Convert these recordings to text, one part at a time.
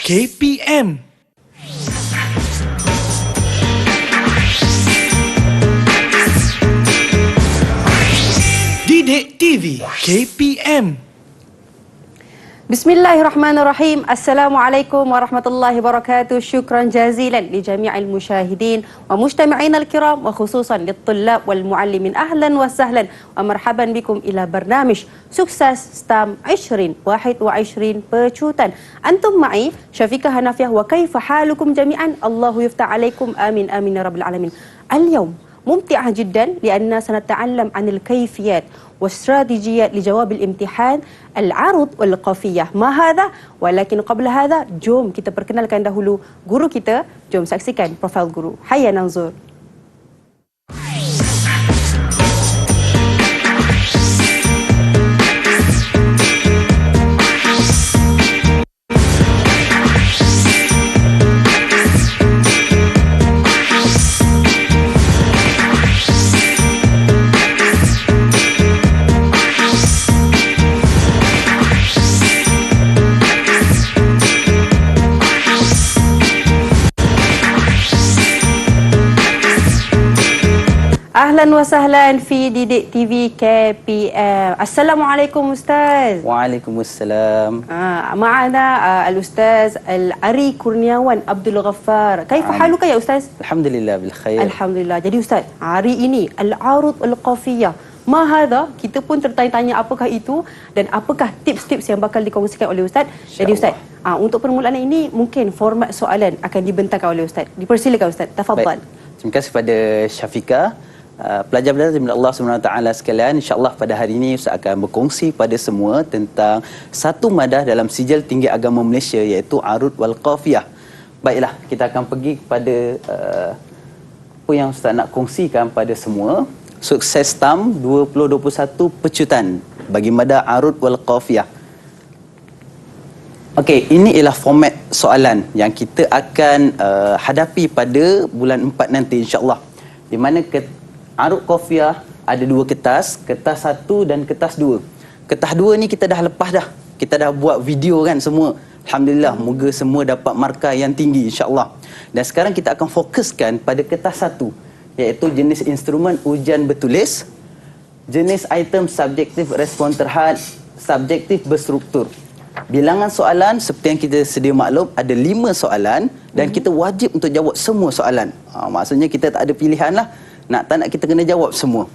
KPM. Didik TV KPM. Bismillahirrahmanirrahim. Assalamualaikum warahmatullahi wabarakatuh. Syukran jazilan li jami'il musyahidin wa mujtami'in al-kiram wa khususan lit-tullab wal muallimin. Ahlan wa sahlan wa marhaban bikum ila barnamij Sukses STAM 2021 Pecutan. Antum ma'i Syafiqah Hanafiah wa kaifa halukum jami'an. Allahu yuftah alaikum. Amin amin ya rabbil alamin. Al-yawm ممتعة جدا لأننا سنتعلم عن الكيفيات واستراتيجيات لجواب الامتحان العرض والقافية. ما هذا؟ ولكن قبل هذا jom kita perkenalkan dahulu guru kita. Jom saksikan profil guru. Hayya nanzur. Ahlan wa sahlan fi Didik TV KPM. Assalamualaikum Ustaz. Waalaikumsalam. معنا الأستاذ العري Kurniawan Abdul Ghaffar. كيف حالك يا أستاذ؟ Alhamdulillah bil khair. Alhamdulillah. Jadi Ustaz, hari ini Al-Arud Al-Qafiyah. Ma hadha? Kita pun tertanya-tanya apakah itu dan apakah tips-tips yang bakal dikongsikan oleh Ustaz. Jadi Ustaz, untuk permulaan ini mungkin format soalan akan dibentangkan oleh Ustaz. Dipersilakan Ustaz. Tafadhal. Terima kasih pada Syafiqah. Pelajar-pelajar daripada Allah SWT sekalian, insyaAllah pada hari ini Ustaz akan berkongsi pada semua tentang satu madah dalam sijil tinggi agama Malaysia, iaitu Arud wal Qafiyah. Baiklah, kita akan pergi kepada apa yang Ustaz nak kongsikan pada semua. Sukses STAM 2021 Pecutan bagi madah Arud wal Qafiyah. Okey, ini ialah format soalan yang kita akan hadapi pada bulan 4 nanti insyaAllah. Di mana Arud Qafiyah ada dua kertas, kertas 1 dan kertas 2. Kertas 2 ni kita dah lepas dah. Kita dah buat video kan semua. Alhamdulillah, moga semua dapat markah yang tinggi insya-Allah. Dan sekarang kita akan fokuskan pada kertas 1, iaitu jenis instrumen ujian bertulis, jenis item subjektif respon terhad, subjektif berstruktur. Bilangan soalan seperti yang kita sedia maklum ada 5 soalan dan kita wajib untuk jawab semua soalan. Maksudnya kita tak ada pilihan lah. Nak tak nak kita kena jawab semua.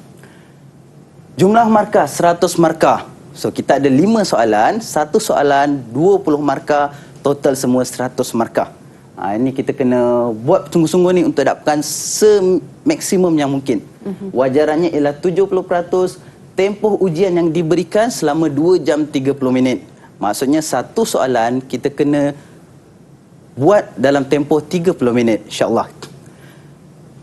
Jumlah markah 100 markah. So kita ada 5 soalan, 1 soalan 20 markah, total semua 100 markah. Ini kita kena buat sungguh-sungguh ni untuk dapatkan semaksimum yang mungkin. Wajarannya ialah 70%. Tempoh ujian yang diberikan selama 2 jam 30 minit. Maksudnya satu soalan kita kena buat dalam tempoh 30 minit insya-Allah.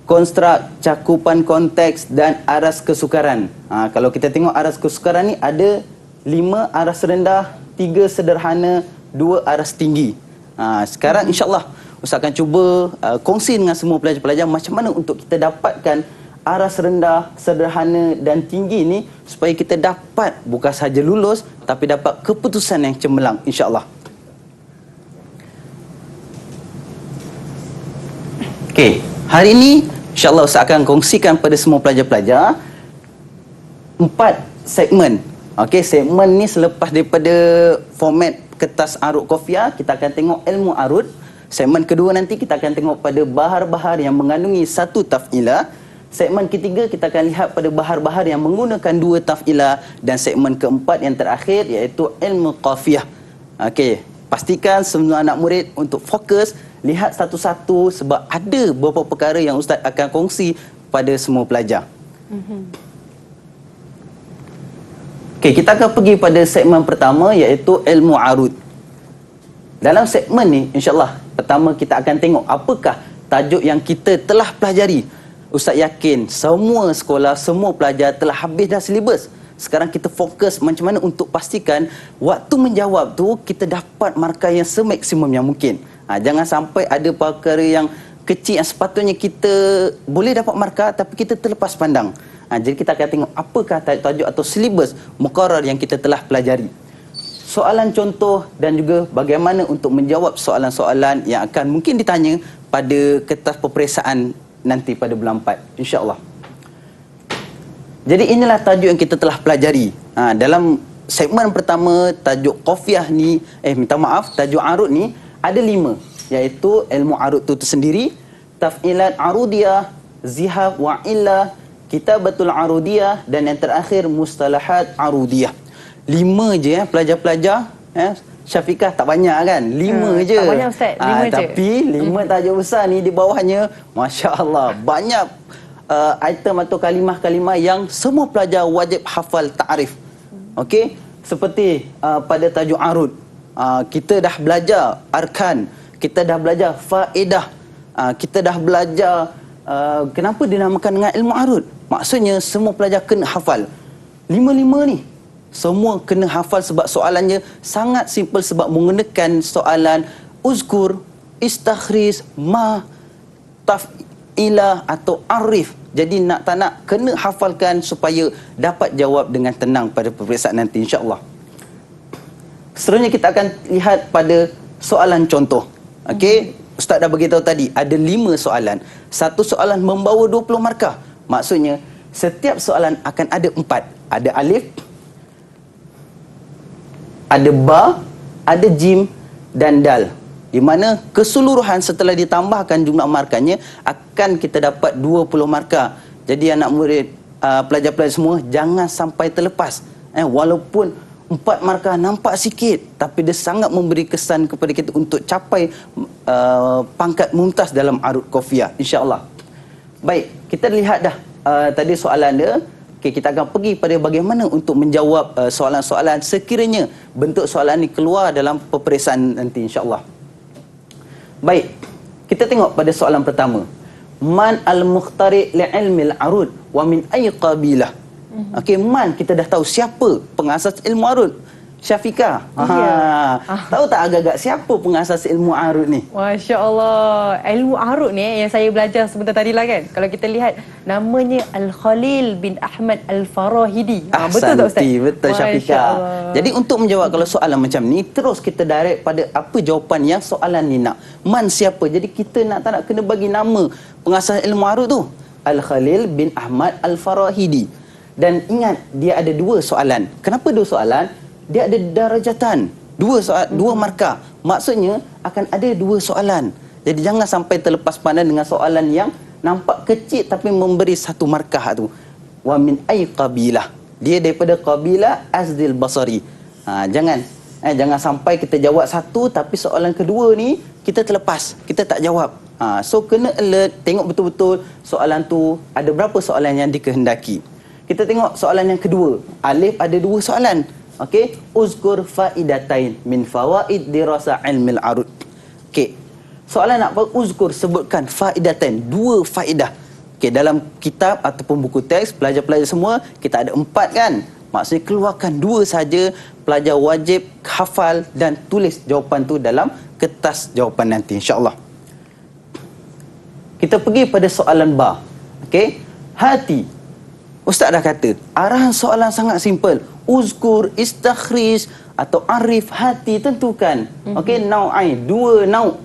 Konstruk, cakupan konteks dan aras kesukaran. Kalau kita tengok aras kesukaran ni ada 5 aras rendah, 3 sederhana, 2 aras tinggi. Sekarang insya-Allah Ustaz akan cuba kongsi dengan semua pelajar-pelajar macam mana untuk kita dapatkan aras rendah, sederhana dan tinggi ni supaya kita dapat bukan sahaja lulus tapi dapat keputusan yang cemerlang insya-Allah. Okey, hari ini insya-Allah Ustaz akan kongsikan pada semua pelajar-pelajar 4 segmen. Okey, segmen ni selepas daripada format kertas Arud Qafiyah, kita akan tengok ilmu arud. Segmen kedua nanti kita akan tengok pada bahar-bahar yang mengandungi 1 taf'ilah. Segmen ketiga kita akan lihat pada bahar-bahar yang menggunakan 2 taf'ilah, dan segmen keempat yang terakhir iaitu ilmu qafiyah. Okey, pastikan semua anak murid untuk fokus lihat satu-satu sebab ada beberapa perkara yang Ustaz akan kongsi pada semua pelajar. Okey, kita akan pergi pada segmen pertama iaitu ilmu arud. Dalam segmen ni insya-Allah pertama kita akan tengok apakah tajuk yang kita telah pelajari. Ustaz yakin semua sekolah, semua pelajar telah habis dah silibus. Sekarang kita fokus macam mana untuk pastikan waktu menjawab tu kita dapat markah yang semaksimum yang mungkin. Jangan sampai ada perkara yang kecil yang sepatutnya kita boleh dapat markah tapi kita terlepas pandang. Jadi kita akan tengok apakah tajuk atau silibus muqarrar yang kita telah pelajari. soalan contoh dan juga bagaimana untuk menjawab soalan-soalan yang akan mungkin ditanya pada kertas peperiksaan nanti pada bulan 4, insya-Allah. Jadi inilah tajuk yang kita telah pelajari. Dalam segmen pertama, tajuk qafiah ni, tajuk arud ni ada 5, iaitu ilmu arud tu tersendiri, taf'ilat arudiyah, zihab wa illah, kitabatul arudiyah, dan yang terakhir mustalahat arudiyah. 5 je pelajar-pelajar. Syafiqah tak banyak kan? 5 je. Tak banyak Ustaz, 5 je. Tapi 5 tajuk besar ni di bawahnya, masya-Allah, banyak item atau kalimah-kalimah yang semua pelajar wajib hafal ta'rif. Okey, seperti pada tajuk arud, kita dah belajar arkan, kita dah belajar faedah, kita dah belajar kenapa dinamakan dengan ilmu arud. Maksudnya semua pelajar kena hafal 5 ni. Semua kena hafal sebab soalannya sangat simple, sebab menggunakan soalan uzkur, istakhris, ma, taf'ilah atau arif. Jadi nak tak nak kena hafalkan supaya dapat jawab dengan tenang pada peperiksaan nanti, insya-Allah. Seterusnya kita akan lihat pada soalan contoh. Okey, Ustaz dah beritahu tadi ada 5 soalan. Satu soalan membawa 20 markah. Maksudnya setiap soalan akan ada 4. Ada alif, ada ba, ada jim dan dal. Di mana keseluruhan setelah ditambahkan jumlah markahnya akan kita dapat 20 markah. Jadi anak murid, pelajar-pelajar semua jangan sampai terlepas. Walaupun 4 markah nampak sikit, tapi dia sangat memberi kesan kepada kita untuk capai pangkat mumtaz dalam arud qafiah, insya-Allah. Baik, kita lihat dah tadi soalan dia. Okay, kita akan pergi pada bagaimana untuk menjawab soalan-soalan sekiranya bentuk soalan ni keluar dalam peperiksaan nanti, insya-Allah. Baik, kita tengok pada soalan pertama. Man al-mukhtari li'ilmi al-arud wa min ayyi qabilah? Okey, man kita dah tahu siapa pengasas ilmu arud. Syafiqah. Tahu tak agak-agak siapa pengasas ilmu arud ni? Masya-Allah. Ilmu arud ni yang saya belajar sebentar tadi lah kan. Kalau kita lihat namanya Al-Khalil bin Ahmad Al-Farahidi. Betul tak Ustaz? Betul Syafiqah. Jadi untuk menjawab kalau soalan macam ni, terus kita direct pada apa jawapan yang soalan ni nak. Man siapa? Jadi kita nak tak nak kena bagi nama pengasas ilmu arud tu. Al-Khalil bin Ahmad Al-Farahidi. Dan ingat, dia ada 2 soalan. Kenapa 2 soalan? Dia ada darajatan, 2 markah. Maksudnya akan ada 2 soalan. Jadi jangan sampai terlepas pandang dengan soalan yang nampak kecil tapi memberi 1 markah tu. Wa min ay qabilah. Dia daripada qabilah Azdil Basri. Jangan sampai kita jawab 1 tapi soalan kedua ni kita terlepas, kita tak jawab. So kena alert, tengok betul-betul soalan tu ada berapa soalan yang dikehendaki. Kita tengok soalan yang kedua. Alif ada 2 soalan. Okey, uzkur faidatain min fawaid dirasa ilmil arud. Okey. Soalan nak apa? Uzkur, sebutkan faidatain, 2 faedah. Okey, dalam kitab ataupun buku teks pelajar-pelajar semua kita ada 4 kan? Maksudnya keluarkan 2 saja, pelajar wajib hafal dan tulis jawapan tu dalam kertas jawapan nanti, insya-Allah. Kita pergi pada soalan ba. Okey, hati. Ustaz dah kata, arahan soalan sangat simple. Uzkur, istakhris atau arif, hati, tentukan. Okey, nau'ain, 2 nau'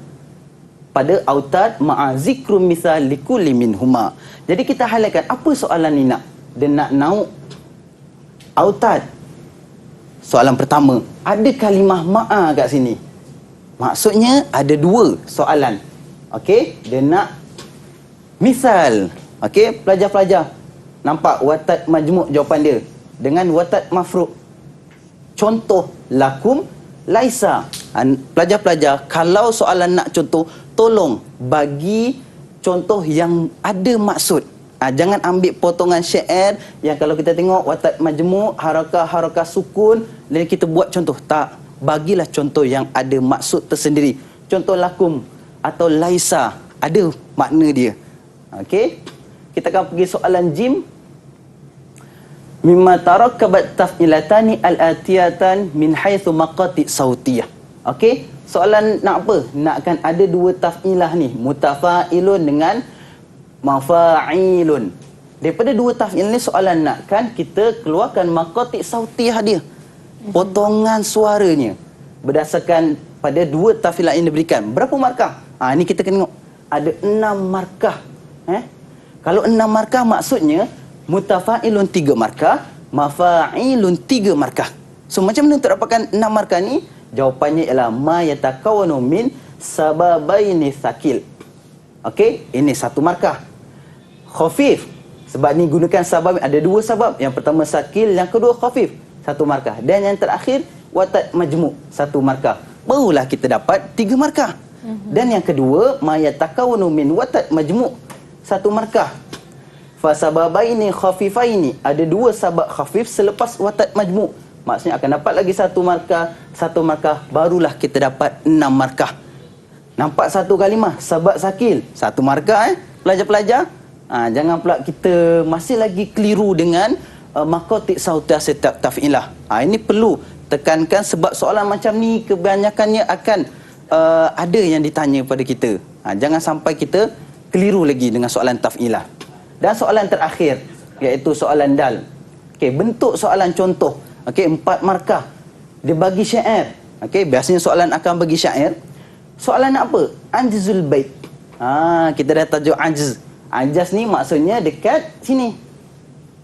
pada autad ma'a zikru misal likulli minhuma. Jadi kita highlightkan apa soalan ni nak. Dia nak nau' autad. Soalan pertama, ada kalimah ma'a kat sini. Maksudnya ada 2 soalan. Okey, dia nak misal. Okey, pelajar-pelajar nampak watat majmuk jawapan dia dengan watat mafruq. Contoh lakum laisa. Pelajar-pelajar, kalau soalan nak contoh, tolong bagi contoh yang ada maksud. Jangan ambil potongan syair yang kalau kita tengok watat majmuk, harakah sukun, dan kita buat contoh. Tak, bagilah contoh yang ada maksud tersendiri. Contoh lakum atau laisa, ada makna dia. Okey, kita akan pergi soalan jim. Mimma tarakkabat taf'ilatani al-atiyatan min haitsu maqati sautiyah. Okey, soalan nak apa? Nakkan ada 2 taf'ilah ni, mutafa'ilun dengan mafa'ilun. Daripada 2 taf'il ni soalan nakkan kita keluarkan maqati sautiyah dia. potongan suaranya berdasarkan pada dua tafilah yang diberikan. Berapa markah? Ini kita kena tengok. Ada 6 markah. Kalau 6 markah maksudnya mutafa'ilun 3 markah, mafa'ilun 3 markah. So macam mana untuk dapatkan 6 markah ni? Jawapannya ialah ma yatakawanu min sababaini thaqil. Okey, ini 1 markah. Khafif, sebab ni gunakan sabab, ada 2 sabab. Yang pertama sakil, yang kedua khafif, 1 markah. Dan yang terakhir watat majmu', 1 markah. Barulah kita dapat 3 markah. Dan yang kedua ma yatakawanu min watat majmu', 1 markah. Fa sababaini khafifaini, ada 2 sabab khafif selepas watat majmu'. Maksudnya akan dapat lagi 1 markah, 1 markah, barulah kita dapat 6 markah. Nampak satu kalimah sabab sakil, 1 markah pelajar-pelajar. Jangan pula kita masih lagi keliru dengan maqati' sautiyah setiap taf'ilah. Ini perlu tekankan sebab soalan macam ni kebanyakannya akan ada yang ditanya pada kita. Jangan sampai kita keliru lagi dengan soalan taf'ilah. Dan soalan terakhir iaitu soalan dal. Okey, bentuk soalan contoh. Okey, 4 markah. Dia bagi syair. Okey, biasanya soalan akan bagi syair. Soalan apa? Anjzul bait. Kita dah tajuk anjz. Anjaz ni maksudnya dekat sini.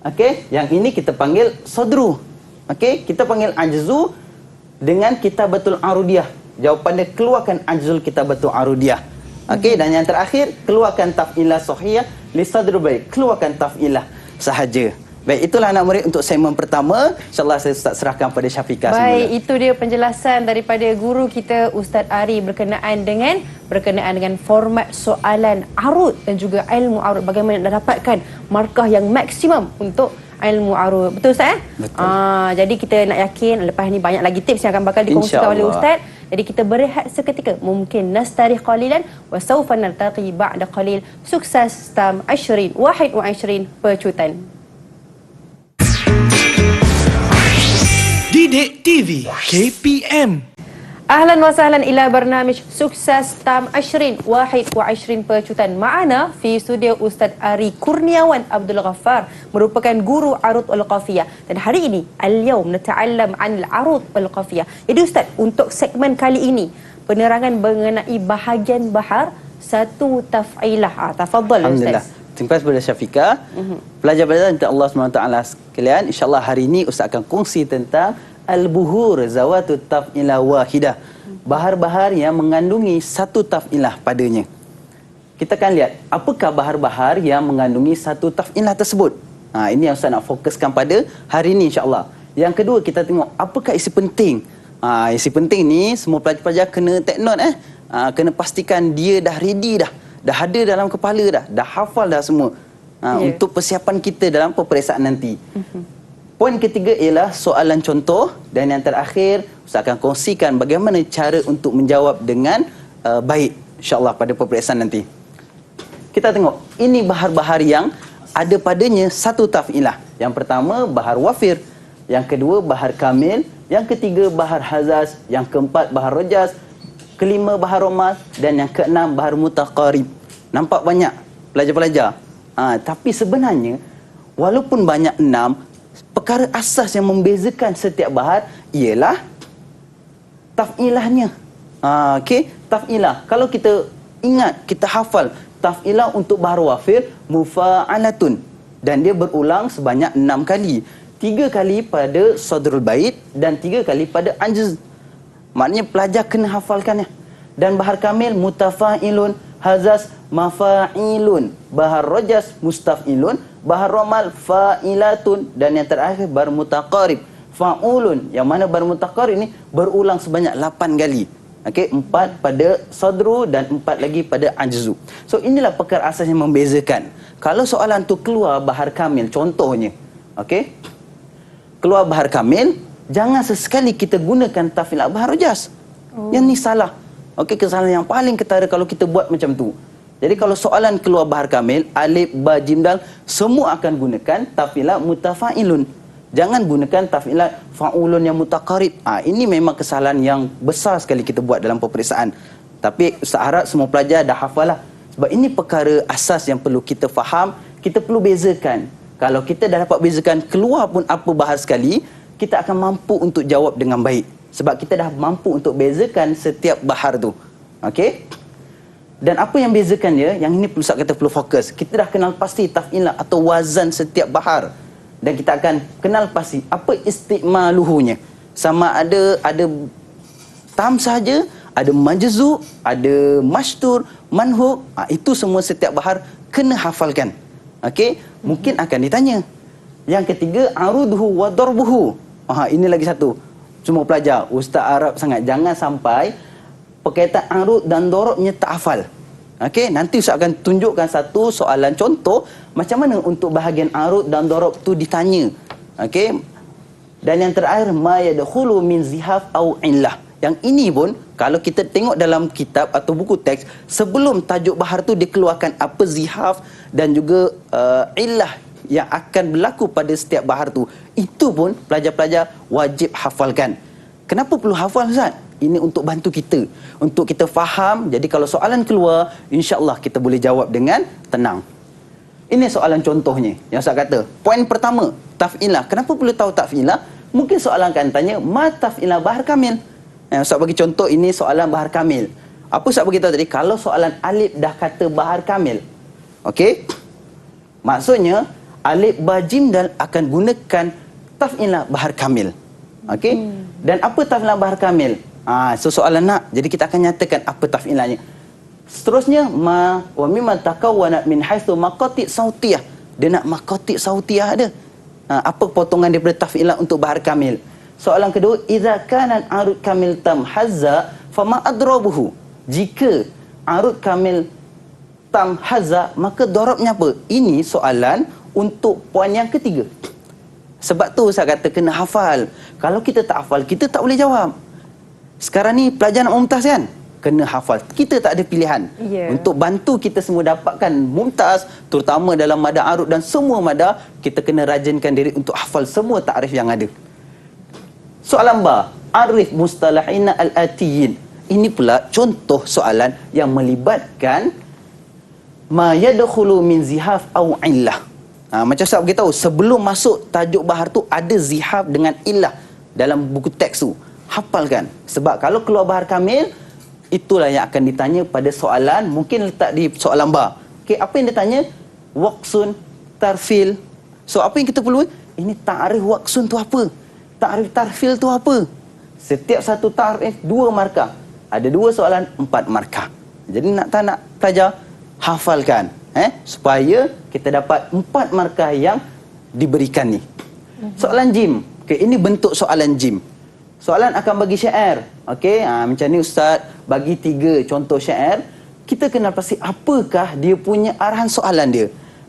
Okey, yang ini kita panggil sadru. Okey, kita panggil anjzu dengan kitabatul arudiyah. Jawapan dia keluarkan anjzul kitabatul arudiyah. Okey, dan yang terakhir keluarkan taf'ilah sahihah li sadru bait. Keluarkan taf'ilah sahaja. Baik, itulah anak murid untuk segmen pertama. InsyaAllah saya Ustaz serahkan pada Syafiqah semula. Baik, itu dia penjelasan daripada guru kita Ustaz Ari berkenaan dengan format soalan arud dan juga ilmu arud. Bagaimana nak dapatkan markah yang maksimum untuk ilmu arud. Betul Ustaz? Betul. Jadi kita nak yakin lepas ni banyak lagi tips yang akan bakal dikongsikan oleh Ustaz. Jadi kita berehat seketika. Mungkin nastarih qalilan wa sawfa naltaqi ba'da qalil. Sukses tam 20 21 pecutan. Didik TV KPM. Ahlan wa sahlan ila barnamij Sukses Tam 20 21 pecutan. Ma'ana fi studio Ustaz Ari Kurniawan Abdul Ghaffar, merupakan guru arud al-qafiyah. Dan hari ini al-yawm nata'allam 'an al-arud al-qafiyah. Jadi Ustaz, untuk segmen kali ini penerangan mengenai bahagian bahar satu taf'ilah. Tafadhal Ustaz. Terima kasih kepada Syafiqah. Pelajar-pelajar untuk Allah SWT sekalian, insyaAllah hari ini Ustaz akan kongsi tentang al-buhur zawatut taf'ilah wahidah. Bahar-bahar yang mengandungi satu taf'ilah padanya. Kita akan lihat apakah bahar-bahar yang mengandungi satu taf'ilah tersebut. Ini yang Ustaz nak fokuskan pada hari ini insyaAllah. Yang kedua, kita tengok apakah isi penting. Isi penting ni semua pelajar-pelajar kena take note. Kena pastikan dia dah ready dah ada dalam kepala dah hafal dah semua. Untuk persiapan kita dalam peperiksaan nanti. Poin ketiga ialah soalan contoh, dan yang terakhir Ustaz akan kongsikan bagaimana cara untuk menjawab dengan baik insya-Allah pada peperiksaan nanti. Kita tengok, ini bahar-bahar yang ada padanya satu taf'ilah. Yang pertama bahar wafir, yang kedua bahar kamil, yang ketiga bahar hazaz, yang keempat bahar rojas, kelima bahar romal, dan yang keenam bahar mutaqarib. Nampak banyak pelajar-pelajar. Tapi sebenarnya walaupun banyak 6, perkara asas yang membezakan setiap bahar ialah taf'ilahnya. Okey, taf'ilah. Kalau kita ingat, kita hafal taf'ilah untuk bahar wafir mufa'alatun, dan dia berulang sebanyak 6 kali. 3 kali pada sadrul bait dan 3 kali pada anjz. Maknanya pelajar kena hafalkannya. Dan bahar kamil mutafa'ilun, hazaz mafa'ilun, bahar rojas mustaf'ilun, bahar romal fa'ilatun, dan yang terakhir bahar mutaqarib fa'ulun, yang mana bahar mutaqarib ini berulang sebanyak 8 kali. Okey, 4 pada sadru dan 4 lagi pada ajzu. So inilah perkara asas yang membezakan. Kalau soalan tu keluar bahar kamil contohnya, okey, keluar bahar kamil, jangan sesekali kita gunakan taf'ilah bahar rojas. Yang ni salah. Okey, kesalahan yang paling ketara kalau kita buat macam tu. Jadi kalau soalan keluar bahar kamil, alif, ba, jim, dal, semua akan gunakan taf'ilah mutafa'ilun. Jangan gunakan taf'ilah fa'ulun yang mutaqarib. Ini memang kesalahan yang besar sekali kita buat dalam peperiksaan. Tapi Ustaz harap semua pelajar dah hafal lah. Sebab ini perkara asas yang perlu kita faham, kita perlu bezakan. Kalau kita dah dapat bezakan keluar pun apa bahar sekali, kita akan mampu untuk jawab dengan baik. Sebab kita dah mampu untuk bezakan setiap bahar tu. Okey? Dan apa yang bezakan dia, yang ini Ustaz kata perlu fokus. Kita dah kenal pasti taf'ilah atau wazan setiap bahar. Dan kita akan kenal pasti apa istiqmaluhunya. Sama ada tam saja, ada majzu', ada mastur, manhub. Itu semua setiap bahar kena hafalkan. Okey? Mungkin akan ditanya. Yang ketiga, aruduhu wa darbuhu. Ini lagi satu. Semua pelajar, Ustaz Arab sangat. Jangan sampai perkataan arud dan dorobnya tak hafal. Okey, nanti Ustaz akan tunjukkan satu soalan contoh macam mana untuk bahagian arud dan dorob tu ditanya. Okey. Dan yang terakhir, ma yadkhulu min zihaf au illah. Yang ini pun kalau kita tengok dalam kitab atau buku teks, sebelum tajuk bahar tu dikeluarkan apa zihaf dan juga illah yang akan berlaku pada setiap bahar tu. Itu pun pelajar-pelajar wajib hafalkan. Kenapa perlu hafal, Ustaz? Ini untuk bantu kita, untuk kita faham. Jadi kalau soalan keluar, insya-Allah kita boleh jawab dengan tenang. Ini soalan contohnya yang Ustaz kata. Poin pertama, taf'ilah. Kenapa perlu tahu taf'ilah? Mungkin soalan akan tanya, ma taf'ilah bahar kamil? Ustaz bagi contoh, ini soalan bahar kamil. Apa Ustaz beritahu tadi? Kalau soalan alif dah kata bahar kamil, okey? Maksudnya alif ba jim dal akan gunakan taf'ilah bahar kamil. Okey? Dan apa taf'ilah bahar kamil? So soalan nak. Jadi kita akan nyatakan apa taf'ilahnya. Seterusnya, ma wa mimma takawwana min haitsu maqati' sautiyah. Dia nak maqati' sautiyah ada. Apa potongan daripada taf'ilah untuk bahar kamil? Soalan kedua, idza kana arud kamil tam hazza fama adrabuhu. Jika arud kamil tam hazza, maka darabnya apa? Ini soalan untuk poin yang ketiga. Sebab tu saya kata kena hafal. Kalau kita tak hafal, kita tak boleh jawab. Sekarang ni pelajar nak mumtaz kan? Kena hafal. Kita tak ada pilihan. Untuk bantu kita semua dapatkan mumtaz, terutama dalam mada arud dan semua mada, kita kena rajinkan diri untuk hafal semua takrif yang ada. Soalan ba, arif mustalahina al-atiyin. Ini pula contoh soalan yang melibatkan ma yadkhulu min zihaf au illah. Macam saya beritahu, sebelum masuk tajuk bahar tu ada zihaf dengan illah dalam buku teks tu. Hafalkan. Sebab kalau keluar bahar kamil, itulah yang akan ditanya pada soalan, mungkin letak di soalan ba. Okey, apa yang ditanya? Waqsun, tarfil. So apa yang kita perlu? Ini ta'rif waqsun tu apa? Ta'rif tarfil tu apa? Setiap satu ta'rif 2 markah. Ada 2 soalan 4 markah. Jadi nak pelajar hafalkan, supaya kita dapat 4 markah yang diberikan ni. Soalan jim. Okey, ini bentuk soalan jim. Soalan akan bagi syair. Okey, macam ni Ustaz bagi 3 contoh syair. Kita kenal pasti apakah dia punya arahan soalan dia.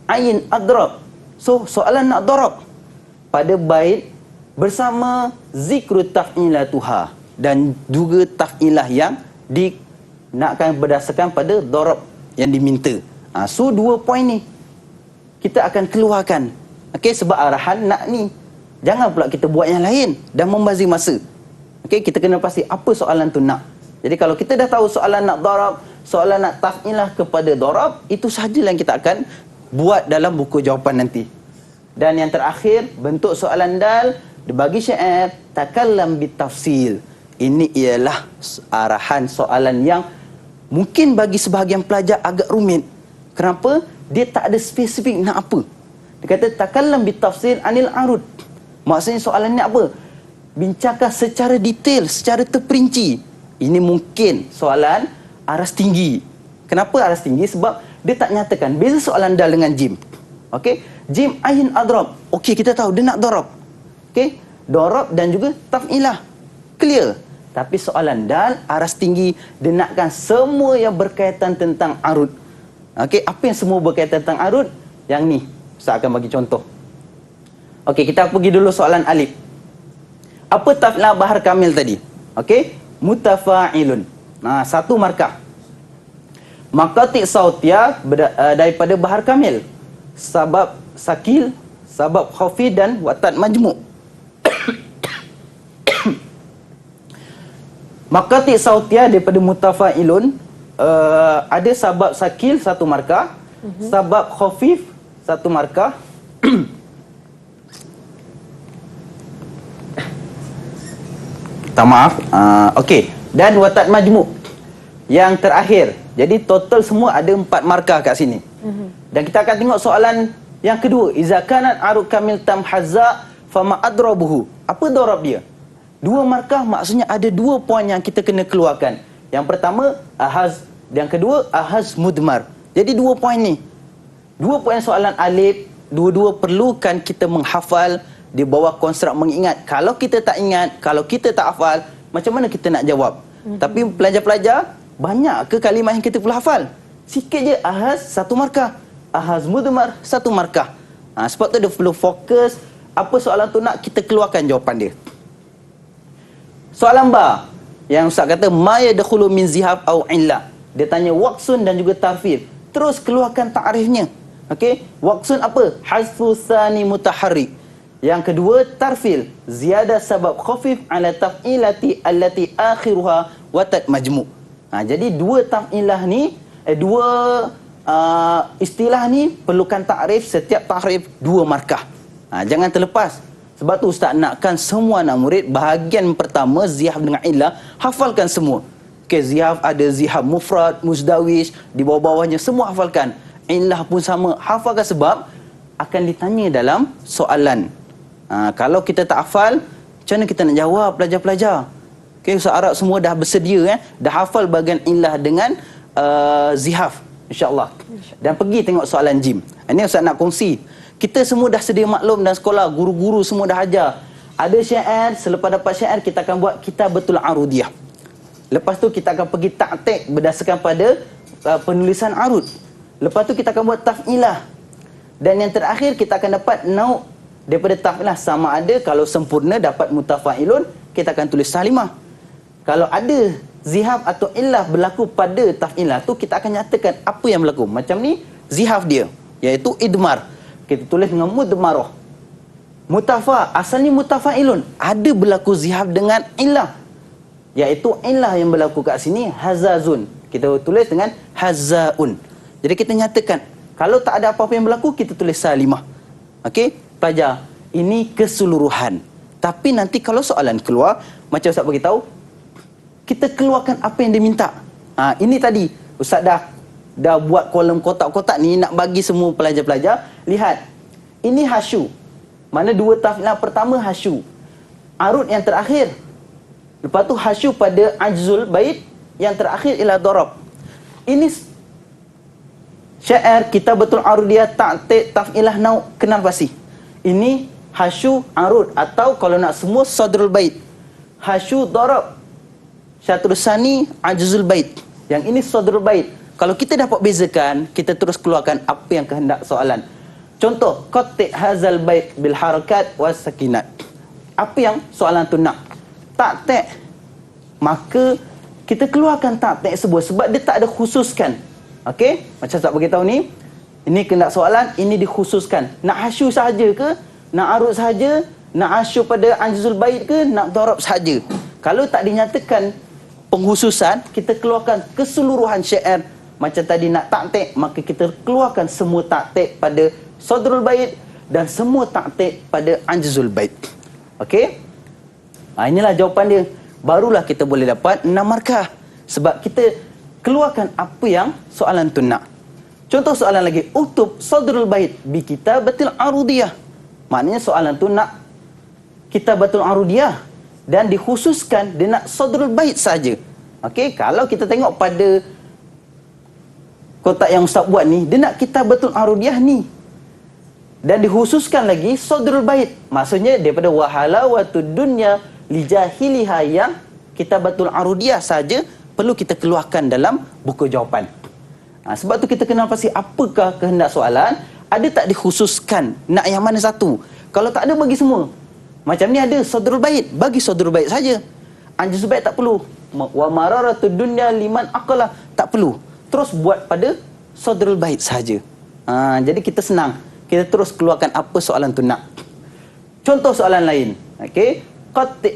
Ain adrab. So, soalan nak darab pada bait bersama zikru taf'ilatuha dan juga taf'ilah yang nakkan berdasarkan pada darab yang diminta. So 2 poin ni kita akan keluarkan. Okey, sebab arahan nak ni. Jangan pula kita buat yang lain dan membazir masa. Okey, kita kena pasti apa soalan tu nak. Jadi kalau kita dah tahu soalan nak darab, soalan nak taf'ilah kepada darab, itu sahaja yang kita akan buat dalam buku jawapan nanti. Dan yang terakhir, bentuk soalan dal dibagi syair takallam bitafsil. Ini ialah arahan soalan yang mungkin bagi sebahagian pelajar agak rumit. Kenapa? Dia tak ada spesifik nak apa. Dia kata takallam bitafsil anil arud. Maksudnya soalan ni apa? Bincangkan secara detail, secara terperinci. Ini mungkin soalan aras tinggi. Kenapa aras tinggi? Sebab dia tak nyatakan. Beza soalan dal dengan jim. Okey, jim ain adrab. Okey, kita tahu dia nak darab. Okey, darab dan juga taf'ilah. Clear. Tapi soalan dal aras tinggi, dia nakkan semua yang berkaitan tentang arud. Okey, apa yang semua berkaitan tentang arud? Yang ni saya akan bagi contoh. Okey, kita pergi dulu soalan alif. Apa taf'ilah bahar kamil tadi? Okey, mutafa'ilun. 1 markah. Maqati' sautiyah daripada bahar kamil. Sabab sakil, sabab khafi dan watat majmu'. Maqati' sautiyah daripada mutafa'ilun, ada sabab sakil 1 markah, sabab khafif 1 markah. Tak maaf. Okey. Dan watat majmu' yang terakhir. Jadi total semua ada 4 markah kat sini. Dan kita akan tengok soalan yang kedua. Iza kanat aruk kamil tam hazza fama adrabuhu. Apa darab dia? 2 markah maksudnya ada 2 poin yang kita kena keluarkan. Yang pertama ahaz, yang kedua ahaz mudmar. Jadi 2 poin ni. 2 poin soalan alif, dua-dua perlukan kita menghafal di bawah konstruk mengingat. Kalau kita tak ingat, kalau kita tak hafal, macam mana kita nak jawab? Tapi pelajar-pelajar, banyak ke kalimat yang kita perlu hafal? Sikit je. Ahaz 1 markah, ahaz mudmar 1 markah. Sebab tu dia perlu fokus. Apa soalan tu nak, kita keluarkan jawapan dia. Soalan ba, yang Ustaz kata ma yadkhulu min zihab au illa. Dia tanya waqsun dan juga tarfil. Terus keluarkan ta'rifnya. Okey, waqsun apa? Hazfu tsani mutaharrik. Yang kedua tarfil, ziyadah sabab khafif ala taf'ilati allati akhiruha watat majmu'. Jadi 2 taf'ilah ni, 2 istilah ni perlukan ta'rif, setiap ta'rif 2 markah. Jangan terlepas. Sebab tu Ustaz nakkan semua anak murid bahagian pertama zihab dengan illah hafalkan semua. Okey, zihab ada zihab mufrad, muzdawish, di bawah-bawahnya semua hafalkan. Illah pun sama, hafalkan sebab akan ditanya dalam soalan. Kalau kita tak hafal, macam mana kita nak jawab pelajar-pelajar? Okey, Ustaz Arab semua dah bersedia dah hafal bahagian illah dengan zihab insya-Allah. Dan pergi tengok soalan jim. Ini Ustaz nak kongsi. Kita semua dah sedia maklum dan sekolah, guru-guru semua dah ajar. Ada syair, selepas dapat syair kita akan buat kitabatul arudiyah. Lepas tu kita akan pergi taktik berdasarkan pada penulisan arud. Lepas tu kita akan buat taf'ilah. Dan yang terakhir kita akan dapat nau' daripada taf'ilah, sama ada kalau sempurna dapat mutafa'ilun, kita akan tulis salimah. Kalau ada zihab atau illah berlaku pada taf'ilah tu, kita akan nyatakan apa yang berlaku. Macam ni zihab dia, iaitu idmar. Kita tulis dengan mudmarah. Mutafa, asalnya mutafa'ilun, ada berlaku zihab dengan illah, iaitu illah yang berlaku kat sini hazazun. Kita tulis dengan hazaun. Jadi kita nyatakan kalau tak ada apa-apa yang berlaku, kita tulis salimah. Okey, pelajar, ini keseluruhan. Tapi nanti kalau soalan keluar, macam Ustaz beritahu, kita keluarkan apa yang dia minta. Ini tadi Ustaz dah buat kolom kotak-kotak ni nak bagi semua pelajar-pelajar lihat. Ini hasyu. Mana 2 taf'ilah pertama hasyu. Arud yang terakhir. Lepas tu hasyu pada ajzul bait, yang terakhir ialah darab. Ini syair kitabatul arudiyah ta'ti' taf'ilah nau' kenal pasti. Ini hasyu arud, atau kalau nak semua sadrul bait. Hasyu darab, syatrus sani ajzul bait. Yang ini sadrul bait. Kalau kita dapat bezakan, kita terus keluarkan apa yang kehendak soalan. Contoh, qatti' hazal bait bil harakat was sakinat. Apa yang soalan tu nak? Ta'ti'. Maka kita keluarkan ta'ti' sebab dia tak ada khususkan. Okey? Macam Ustaz beritahu ni, ini kehendak soalan, ini dikhususkan. Nak hasyu sahaja ke? Nak arud sahaja? Nak hasyu pada ajzul bait ke? Nak darab sahaja? Kalau tak dinyatakan penghususan, kita keluarkan keseluruhan syair. Macam tadi nak taktik, maka kita keluarkan semua taktik pada sadrul bait dan semua taktik pada ajzul bait. Okey? Inilah jawapan dia. Barulah kita boleh dapat 6 markah. Sebab kita keluarkan apa yang soalan tu nak. Contoh soalan lagi, uktub sadrul bait bi kitabatil arudiyah. Maknanya soalan tu nak kitabatul arudiyah dan dikhususkan dia nak sadrul bait saja. Okey, kalau kita tengok pada kotak yang Ustaz buat ni, dia nak kitabatul arudiyah ni. Dan dikhususkan lagi sadrul bait. Maksudnya daripada wahalawatud dunya li jahiliha yang kitabatul arudiyah saja perlu kita keluarkan dalam buku jawapan. Sebab tu kita kenal pasti apakah kehendak soalan, ada tak dikhususkan, nak yang mana satu. Kalau tak ada, bagi semua. Macam ni ada sadrul bait, bagi sadrul bait saja. Ajzul bait tak perlu. Wa mararatud dunya liman aqala, tak perlu. Terus buat pada sadrul bait saja. Jadi kita senang. Kita terus keluarkan apa soalan tu nak. Contoh soalan lain. Okey, qatti'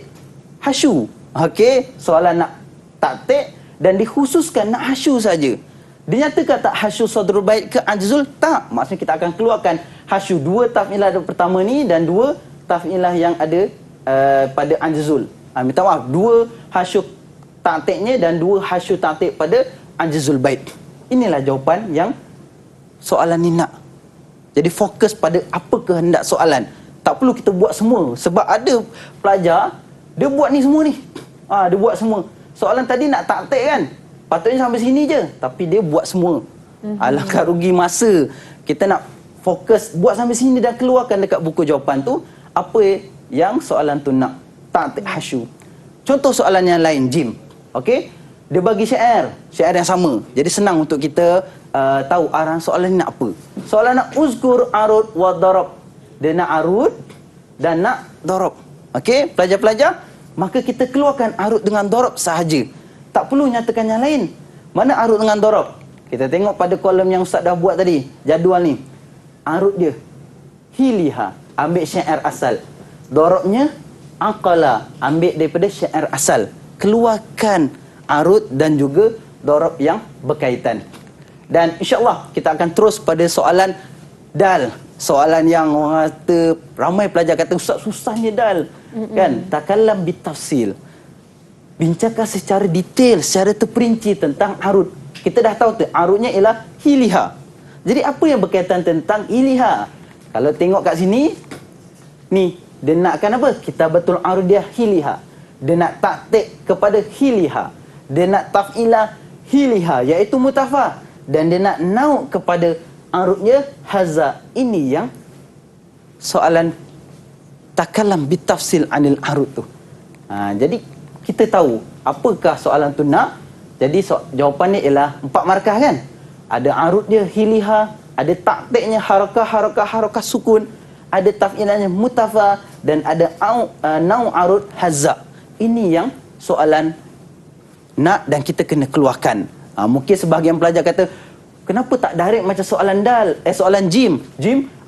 hasyu. Okey, soalan nak taktik dan dikhususkan nak hasyu saja. Dinyatakan tak hasyu sadrul bait ke ajzul? Tak. Maksudnya kita akan keluarkan hasyu 2 taf'ilah pertama ni dan 2 taf'ilah yang ada pada ajzul. minta maaf, 2 hasyu ta'tiknya dan 2 hasyu ta'tik pada ajzul bait. Inilah jawapan yang soalan ni nak. Jadi fokus pada apa kehendak soalan. Tak perlu kita buat semua. Sebab ada pelajar, dia buat ni semua ni. Dia buat semua. Soalan tadi nak taktik kan? Patutnya sampai sini je. Tapi dia buat semua. Alangkah rugi masa. Kita nak fokus buat sampai sini dan keluarkan dekat buku jawapan tu apa yang soalan tu nak. Taktik hasyu. Contoh soalan yang lain, Jim. Okey? Dia bagi syair yang sama. Jadi senang untuk kita tahu arahan soalan ni nak apa. Soalan nak uzkur arud wa darab. Dia nak arud dan nak darab. Okey, pelajar-pelajar, maka kita keluarkan arud dengan darab sahaja. Tak perlu nyatakan yang lain. Mana arud dengan darab? Kita tengok pada kolom yang Ustaz dah buat tadi, jadual ni. Arud dia hiliha, ambil syair asal. Darabnya aqala, ambil daripada syair asal. Keluarkan arud dan juga darab yang berkaitan. Dan insya-Allah kita akan terus pada soalan dal. Soalan yang orang kata, ramai pelajar kata Ustaz susahnya dal. Kan? Takallam bitafsil. Bincangkan secara detail, secara terperinci tentang arud. Kita dah tahu tu arudnya ialah hiliha. Jadi apa yang berkaitan tentang hiliha? Kalau tengok kat sini, ni dia nakkan apa? Kitabatul arud dia hiliha. Dia nak taktik kepada hiliha. Dia nak taf'ilah hiliha, iaitu mutafa. Dan dia nak nauk kepada arudnya haza. Ini yang soalan takallam bitafsil anil arud tu. Jadi kita tahu apakah soalan tu nak. Jadi jawapannya ialah 4 markah kan. Ada arud dia hiliha, ada taktiknya harakah sukun, ada taf'ilahnya mutafa, dan ada nauk arud haza. Ini yang soalan nak dan kita kena keluarkan. Mungkin sebahagian pelajar kata, kenapa tak direct macam soalan soalan jim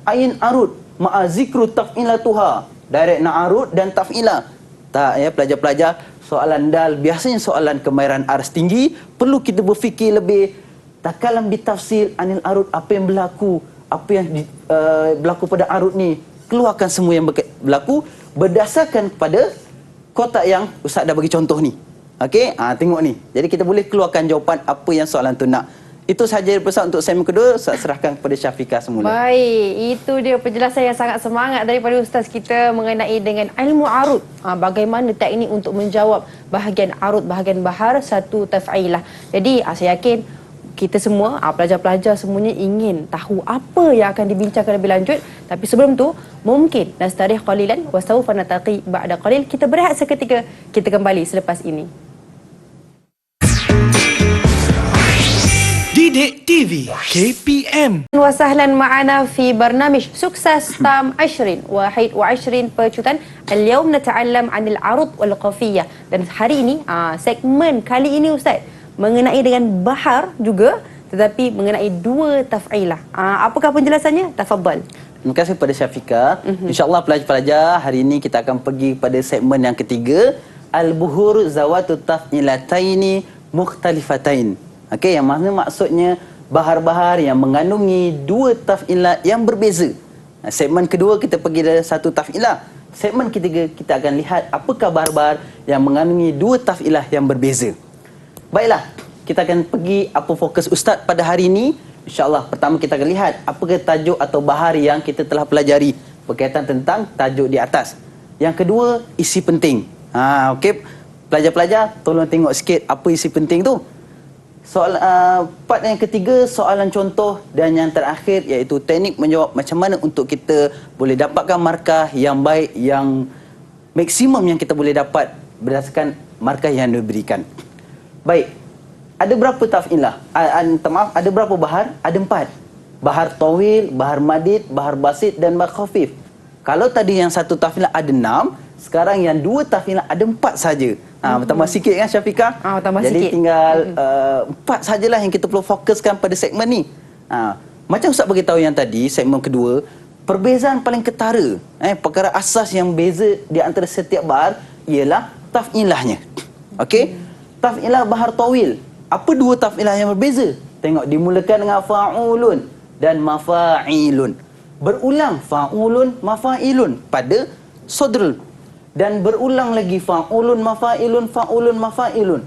ain arud ma'a zikru taf'ilatuha. Direct nak arud dan taf'ilah. Tak ya pelajar-pelajar, soalan dal biasanya soalan kemahiran ars tinggi, perlu kita berfikir lebih. Takallam bitafsil anil arud, apa yang berlaku, apa yang berlaku pada arud ni. Keluarkan semua yang berlaku berdasarkan kepada kotak yang Ustaz dah bagi contoh ni. Okey, tengok ni. Jadi kita boleh keluarkan jawapan apa yang soalan tu nak. Itu sahaja pesan untuk segmen kedua. Ustaz serahkan kepada Syafiqah semula. Baik, itu dia penjelasan yang sangat semangat daripada Ustaz kita mengenai dengan ilmu arud. Bagaimana teknik untuk menjawab bahagian arud, bahagian bahar, satu taf'ilah. Jadi saya yakin kita semua, pelajar-pelajar semuanya ingin tahu apa yang akan dibincangkan lebih lanjut. Tapi sebelum tu, mungkin nastarih qalilan wa sawfa nataqi ba'da qalil. Kita berehat seketika, kita kembali selepas ini. Didik TV KPM. Wasahlan ma'ana fi barnamij sukses tam 20 pecutan. Al-yawm nata'allam 'anil arud wal qafiyah. Dan hari ini segmen kali ini Ustaz mengenai dengan bahar juga, tetapi mengenai 2 taf'ilah. Apakah penjelasannya? Tafadhal. Terima kasih kepada Syafiqah. InsyaAllah pelajar-pelajar, hari ini kita akan pergi pada segmen yang ketiga. Al-buhur zawatu taf'ilataini mukhtalifatain. Okey, yang mana maksudnya bahar-bahar yang mengandungi 2 taf'ilah yang berbeza. Segmen kedua kita pergi dari 1 taf'ilah. Segmen ketiga kita akan lihat apakah bahar-bahar yang mengandungi 2 taf'ilah yang berbeza. Baiklah, kita akan pergi apa fokus Ustaz pada hari ini. InsyaAllah pertama kita akan lihat apakah tajuk atau bahar yang kita telah pelajari berkaitan tentang tajuk di atas. Yang kedua, isi penting. Okey, pelajar-pelajar tolong tengok sikit apa isi penting tu. Part yang ketiga, soalan contoh, dan yang terakhir iaitu teknik menjawab macam mana untuk kita boleh dapatkan markah yang baik, yang maksimum yang kita boleh dapat berdasarkan markah yang diberikan. Baik, ada berapa taf'ilah? Ada berapa bahar? Ada 4. Bahar tawil, bahar madid, bahar basit dan bahar khafif. Kalau tadi yang 1 taf'ilah ada 6, sekarang yang 2 taf'ilah ada 4 saja. Tambah sikit kan Syafiqah? Tambah Jadi sikit. tinggal 4 sajalah yang kita perlu fokuskan pada segmen ni. Macam Ustaz beritahu yang tadi, segmen kedua, perbezaan paling ketara, perkara asas yang beza di antara setiap bahar ialah taf'ilahnya. Okey? Taf'ilah bahar tawil. Apa 2 taf'ilah yang berbeza? Tengok, dimulakan dengan fa'ulun dan mafa'ilun. Berulang fa'ulun, mafa'ilun pada sodrul. dan berulang lagi fa'ulun mafa'ilun fa'ulun mafa'ilun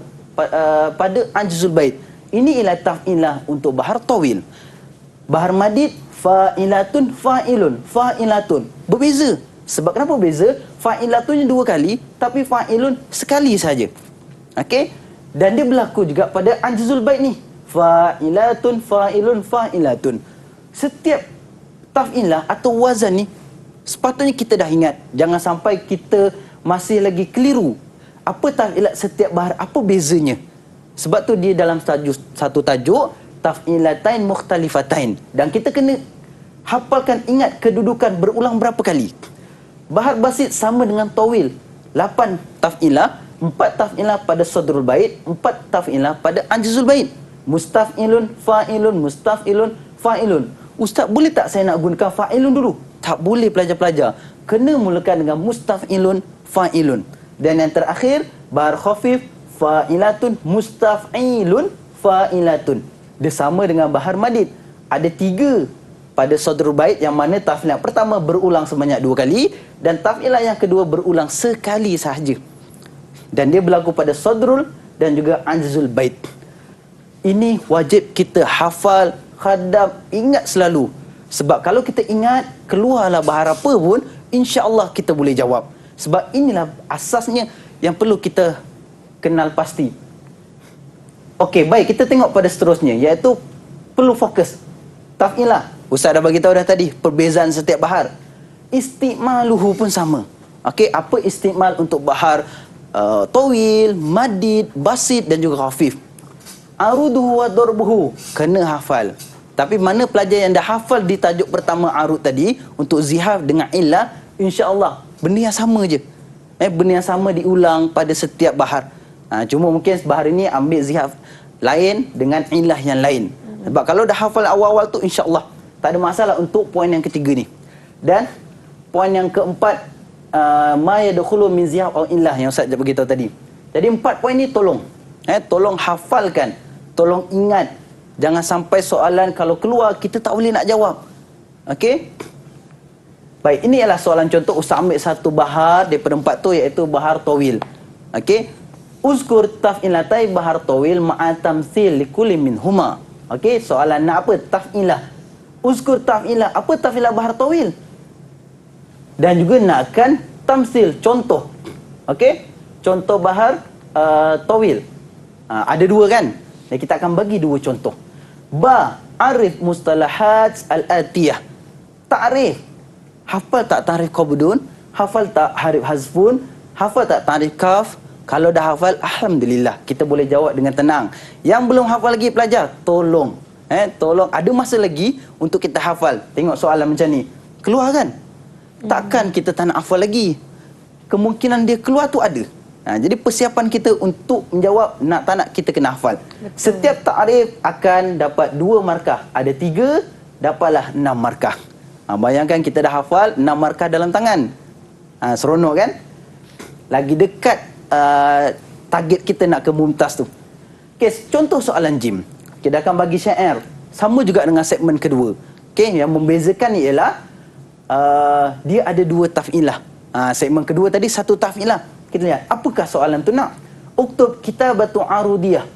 pada ajzul bait. Ini ialah taf'ilah untuk bahar tawil. Bahar madid fa'ilatun fa'ilun fa'ilatun. Berbeza. Sebab kenapa berbeza? Fa'ilatunnya 2 kali tapi fa'ilun sekali saja. Okey? Dan dia berlaku juga pada ajzul bait ni. Fa'ilatun fa'ilun fa'ilatun. Setiap taf'ilah atau wazan ni sepatutnya kita dah ingat. Jangan sampai kita masih lagi keliru. Apa taf'ilat setiap bahar? Apa bezanya? Sebab tu dia dalam satu tajuk taf'ilatain mukhtalifatain. Dan kita kena hafalkan, ingat kedudukan berulang berapa kali. Bahar basit sama dengan tawil. 8 taf'ilah, 4 taf'ilah pada sadrul bait, 4 taf'ilah pada ajzul bait. Mustaf'ilun fa'ilun mustaf'ilun fa'ilun. Ustaz, boleh tak saya nak gunakan fa'ilun dulu? Tak boleh pelajar-pelajar. Kena mulakan dengan mustaf'ilun fa'ilun. Dan yang terakhir, bahar khafif fa'ilatun mustaf'ilun fa'ilatun. Dia sama dengan bahar madid. Ada 3 pada sadrul bait, yang mana taf'ilah pertama berulang sebanyak 2 kali dan taf'ilah yang kedua berulang sekali sahaja. Dan dia berlaku pada sadrul dan juga ajzul bait. Ini wajib kita hafal, khadam, ingat selalu. Sebab kalau kita ingat, keluarlah bahar apa pun, insya-Allah kita boleh jawab. Sebab inilah asasnya yang perlu kita kenal pasti. Okey, baik, kita tengok pada seterusnya, iaitu perlu fokus. Taf'ilah. Ustaz dah bagi tahu dah tadi perbezaan setiap bahar. Istimaluhu pun sama. Okey, apa istimal untuk bahar tawil, madid, basit dan juga khafif. Aruduhu wa darbuhu, kena hafal. Tapi mana pelajar yang dah hafal di tajuk pertama arud tadi untuk zihaf dengan illah, insya-Allah benda yang sama je. Benda yang sama diulang pada setiap bahar. Cuma mungkin bahar ini ambil zihaf lain dengan illah yang lain. Sebab kalau dah hafal awal-awal tu, insya-Allah tak ada masalah untuk poin yang ketiga ni. Dan poin yang keempat, ma yadkhulu min zihaf au illah yang Ustaz bagi tahu tadi. Jadi 4 poin ni tolong tolong hafalkan, tolong ingat. Jangan sampai soalan kalau keluar kita tak boleh nak jawab. Okey? Baik, ini ialah soalan contoh. Ustaz ambil satu bahar daripada 4 tu, iaitu bahar tawil. Okey? Uzkur taf'ilatai bahar tawil ma'a tamthil likulli minhuma. Okey, soalan nak apa? Taf'ilah. Uzkur taf'ilah. Apa taf'ilah bahar tawil? Dan juga nakkan tamthil, contoh. Okey? Contoh bahar tawil. Ada 2 kan? Dan kita akan bagi 2 contoh. Arif mustalahat al-atiyah. Ta'rif. Hafal tak ta'rif qabdun? Hafal tak harif hazfun? Hafal tak ta'rif kaf? Kalau dah hafal, alhamdulillah, kita boleh jawab dengan tenang. Yang belum hafal lagi pelajar, tolong. Tolong, ada masa lagi untuk kita hafal. Tengok soalan macam ni. Keluar kan? Takkan kita tak nak hafal lagi. Kemungkinan dia keluar tu ada. Jadi persiapan kita untuk menjawab, nak tak nak kita kena hafal. Betul. Setiap ta'rif akan dapat 2 markah. Ada 3, dapatlah 6 markah. Bayangkan kita dah hafal 6 markah dalam tangan. Seronok kan? Lagi dekat target kita nak ke mumtaz tu. Okay, contoh soalan jim. Kita akan bagi syair. Sama juga dengan segmen kedua. Okay, yang membezakan ni ialah dia ada 2 taf'ilah. Segmen kedua tadi 1 taf'ilah. Kita lihat, apakah soalan tu nak? Uktub kitabatun arudiyah.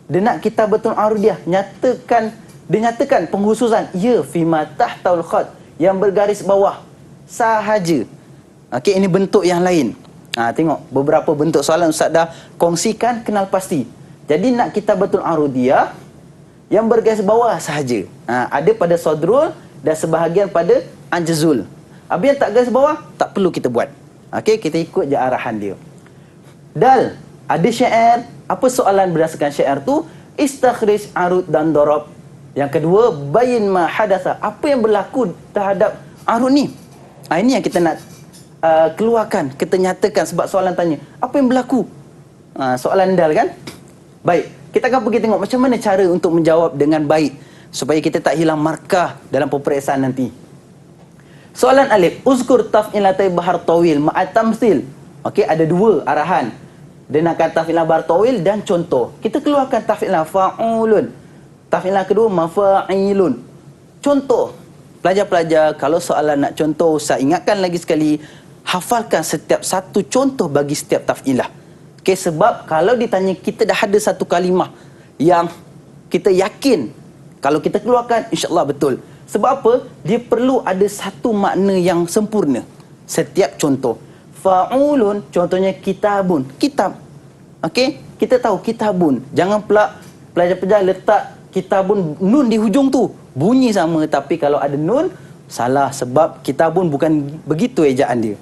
Dia nak kitabatun arudiyah. Dia nyatakan penghususan. Ya, fima tahtaul khat. Yang bergaris bawah. Sahaja. Okey, ini bentuk yang lain. Tengok, beberapa bentuk soalan Ustaz dah kongsikan, kenal pasti. Jadi nak kitabatun arudiyah, yang bergaris bawah sahaja. Ada pada sadrul dan sebahagian pada ajzul. Habis yang tak garis bawah, tak perlu kita buat. Okey, kita ikut je arahan dia. Dal, ada syair. Apa soalan berdasarkan syair tu? Istakhrij arud dan darab. Yang kedua, bayin ma hadatha. Apa yang berlaku terhadap arud ni? Ini yang kita nak keluarkan, kita nyatakan. Sebab soalan tanya, apa yang berlaku? Soalan dal kan? Baik, kita akan pergi tengok macam mana cara untuk menjawab dengan baik, supaya kita tak hilang markah dalam peperiksaan nanti. Soalan alif, uzkur taf'ilatai bahar tawil ma'at tamthil. Okey, ada 2 arahan. Dia nakkan taf'ilah bahar tawil dan contoh. Kita keluarkan taf'ilah fa'ulun. Taf'ilah kedua mafa'ilun. Contoh. Pelajar-pelajar, kalau soalan nak contoh, saya ingatkan lagi sekali, hafalkan setiap satu contoh bagi setiap taf'ilah. Okey, sebab kalau ditanya kita dah ada satu kalimah yang kita yakin kalau kita keluarkan insya-Allah betul. Sebab apa? Dia perlu ada satu makna yang sempurna setiap contoh. Fa'ulun contohnya kitabun, kitab. Okey, kita tahu kitabun. Jangan pula pelajar-pelajar letak kitabun nun di hujung tu. Bunyi sama tapi kalau ada nun salah sebab kitabun bukan begitu ejaan dia.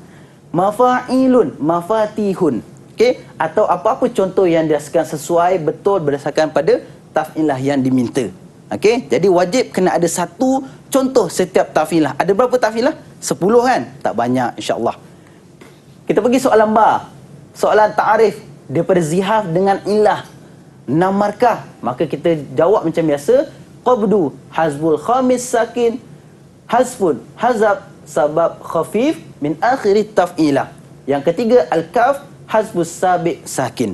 Mafa'ilun, mafatihun. Okey, atau apa-apa contoh yang dirasakan sesuai betul berdasarkan pada taf'ilah yang diminta. Okey, jadi wajib kena ada satu contoh setiap taf'ilah. Ada berapa taf'ilah? 10 kan? Tak banyak insya-Allah. Kita pergi soalan ba. Soalan ta'arif daripada zihaf dengan ilah 6 markah. Maka kita jawab macam biasa. Qabdu hazbul khamis sakin hazfun hazab sabab khafif min akhiri taf'ilah. Yang ketiga al-kaf hazbus sabi' sakin.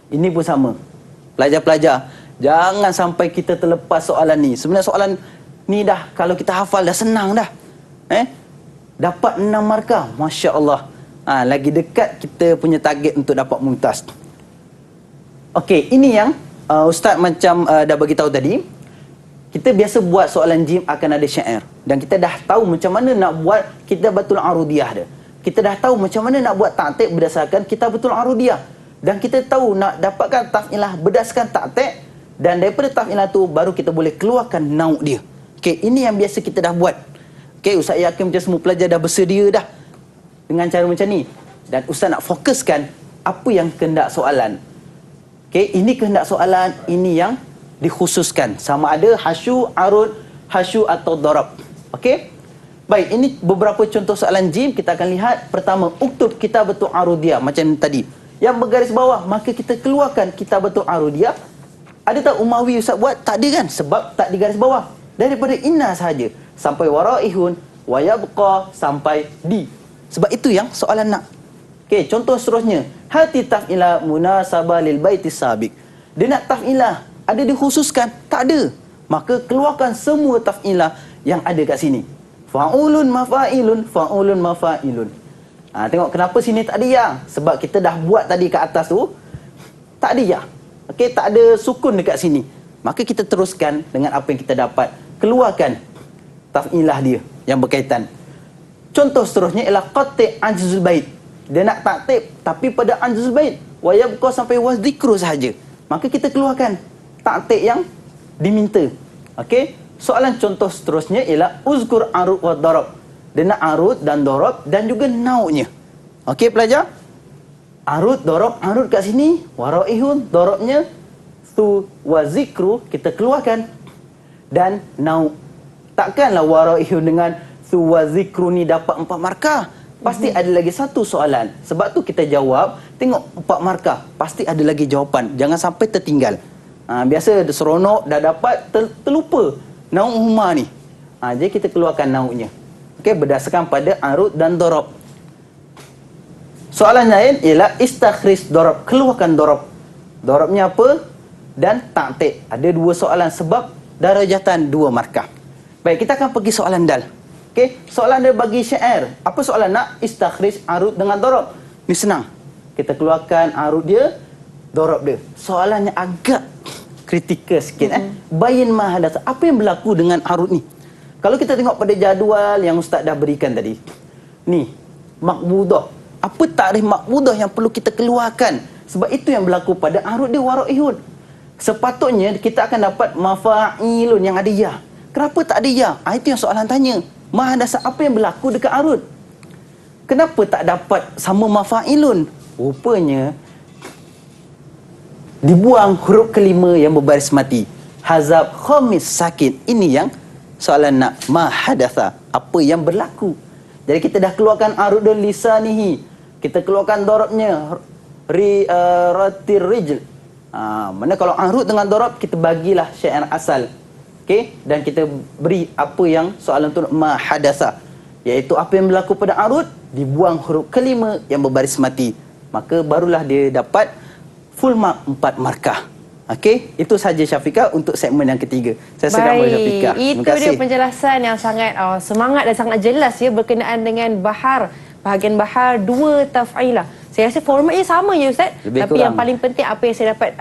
Ini pun sama. Pelajar-pelajar, jangan sampai kita terlepas soalan ni. Sebenarnya soalan ni dah kalau kita hafal dah senang dah. Dapat 6 markah. Masya-Allah. Lagi dekat kita punya target untuk dapat mumtaz. Okey, ini yang ustaz macam dah bagi tahu tadi. Kita biasa buat soalan jim akan ada syair dan kita dah tahu macam mana nak buat kitabatul arudiyah dia. Kita dah tahu macam mana nak buat ta'tib berdasarkan kitabatul arudiyah dan kita tahu nak dapatkan taf'ilah berdasarkan ta'tib dan daripada taf'ilah tu baru kita boleh keluarkan nauk dia. Okey, ini yang biasa kita dah buat. Okey, ustaz yakin macam semua pelajar dah bersedia dah dengan cara macam ni dan ustaz nak fokuskan apa yang kehendak soalan. Okey, ini kehendak soalan, ini yang dikhususkan sama ada hasyu, arud, hasyu atau darab. Okey? Baik, ini beberapa contoh soalan jim kita akan lihat. Pertama, uktub kitabatul arudiyah macam tadi. Yang bergaris bawah, maka kita keluarkan kitabatul arudiyah. Ada tak Umawi ustaz buat? Tak ada kan? Sebab tak di garis bawah. Daripada inna sahaja sampai waraihun wa yabqa sampai di. Sebab itu yang soalan nak. Okey, contoh seterusnya. Hati taf'ila munasabah lil baiti sabiq. Dia nak taf'ilah, ada dikhususkan? Tak ada. Maka keluarkan semua taf'ilah yang ada kat sini. Fa'ulun mafa'ilun, fa'ulun mafa'ilun. Tengok kenapa sini tak ada ya? Sebab kita dah buat tadi kat atas tu, tak ada ya. Okey, tak ada sukun dekat sini. Maka kita teruskan dengan apa yang kita dapat. Keluarkan taf'ilah dia yang berkaitan. Contoh seterusnya ialah qati' ajzul bait. Dia nak taktib tapi pada ajzul bait. Wa yabqa sampai wazikru sahaja. Maka kita keluarkan taktib yang diminta. Okey? Soalan contoh seterusnya ialah uzkur arud wa darab. Dia nak arud dan darab dan juga nauknya. Okey pelajar? Arud, darab, arud kat sini, waraihun, darabnya, thu wa zikru kita keluarkan. Dan nauk. Takkanlah waraihun dengan thu wa zikru ni dapat 4 markah. Pasti ada lagi satu soalan. Sebab tu kita jawab, tengok 4 markah. Pasti ada lagi jawapan. Jangan sampai tertinggal. Biasa seronok dah dapat, terlupa nauk huma ni. Jadi kita keluarkan nauknya. Okey, berdasarkan pada arud dan darab. Soalan lain ialah istakhris darab. Keluarkan darab. Darabnya apa? Dan taktib. Ada 2 soalan sebab darajatan 2 markah. Baik, kita akan pergi soalan dal. Okey, soalan dia bagi syair. Apa soalan nak? Istakhris arud dengan darab. Ni senang. Kita keluarkan arud dia, darab dia. Soalannya agak kritikal sikit. Bayin ma hadatha. Apa yang berlaku dengan arud ni? Kalau kita tengok pada jadual yang ustaz dah berikan tadi. Ni, maqbudah. Apa takrif maqbudah yang perlu kita keluarkan? Sebab itu yang berlaku pada arud dia waraihun. Sepatutnya kita akan dapat mafa'ilun yang ada ya. Kenapa tak ada ya? Itu yang soalan tanya. Ma hadatha, apa yang berlaku dekat arud? Kenapa tak dapat sama mafa'ilun? Rupanya dibuang huruf kelima yang berbaris mati. Hazab khamis sakin. Ini yang soalan nak. Ma hadatha. Apa yang berlaku? Jadi kita dah keluarkan arudul lisanihi. Kita keluarkan darabnya. Ratir rijl. Mana kalau arud dengan darab, kita bagilah syair asal. Okey, dan kita beri apa yang soalan tu ma hadatha. Iaitu apa yang berlaku pada arud, dibuang huruf kelima yang berbaris mati. Maka barulah dia dapat full mark 4 markah. Okey, itu saja Syafiqah untuk segmen yang ketiga. Saya sedang Syafiqah. Itu dia penjelasan yang sangat semangat dan sangat jelas ya berkenaan dengan bahar bahagian bahar 2 taf'ilah. Saya rasa formatnya sama je Ustaz. Lebih Tapi kurang. yang paling penting apa yang saya dapat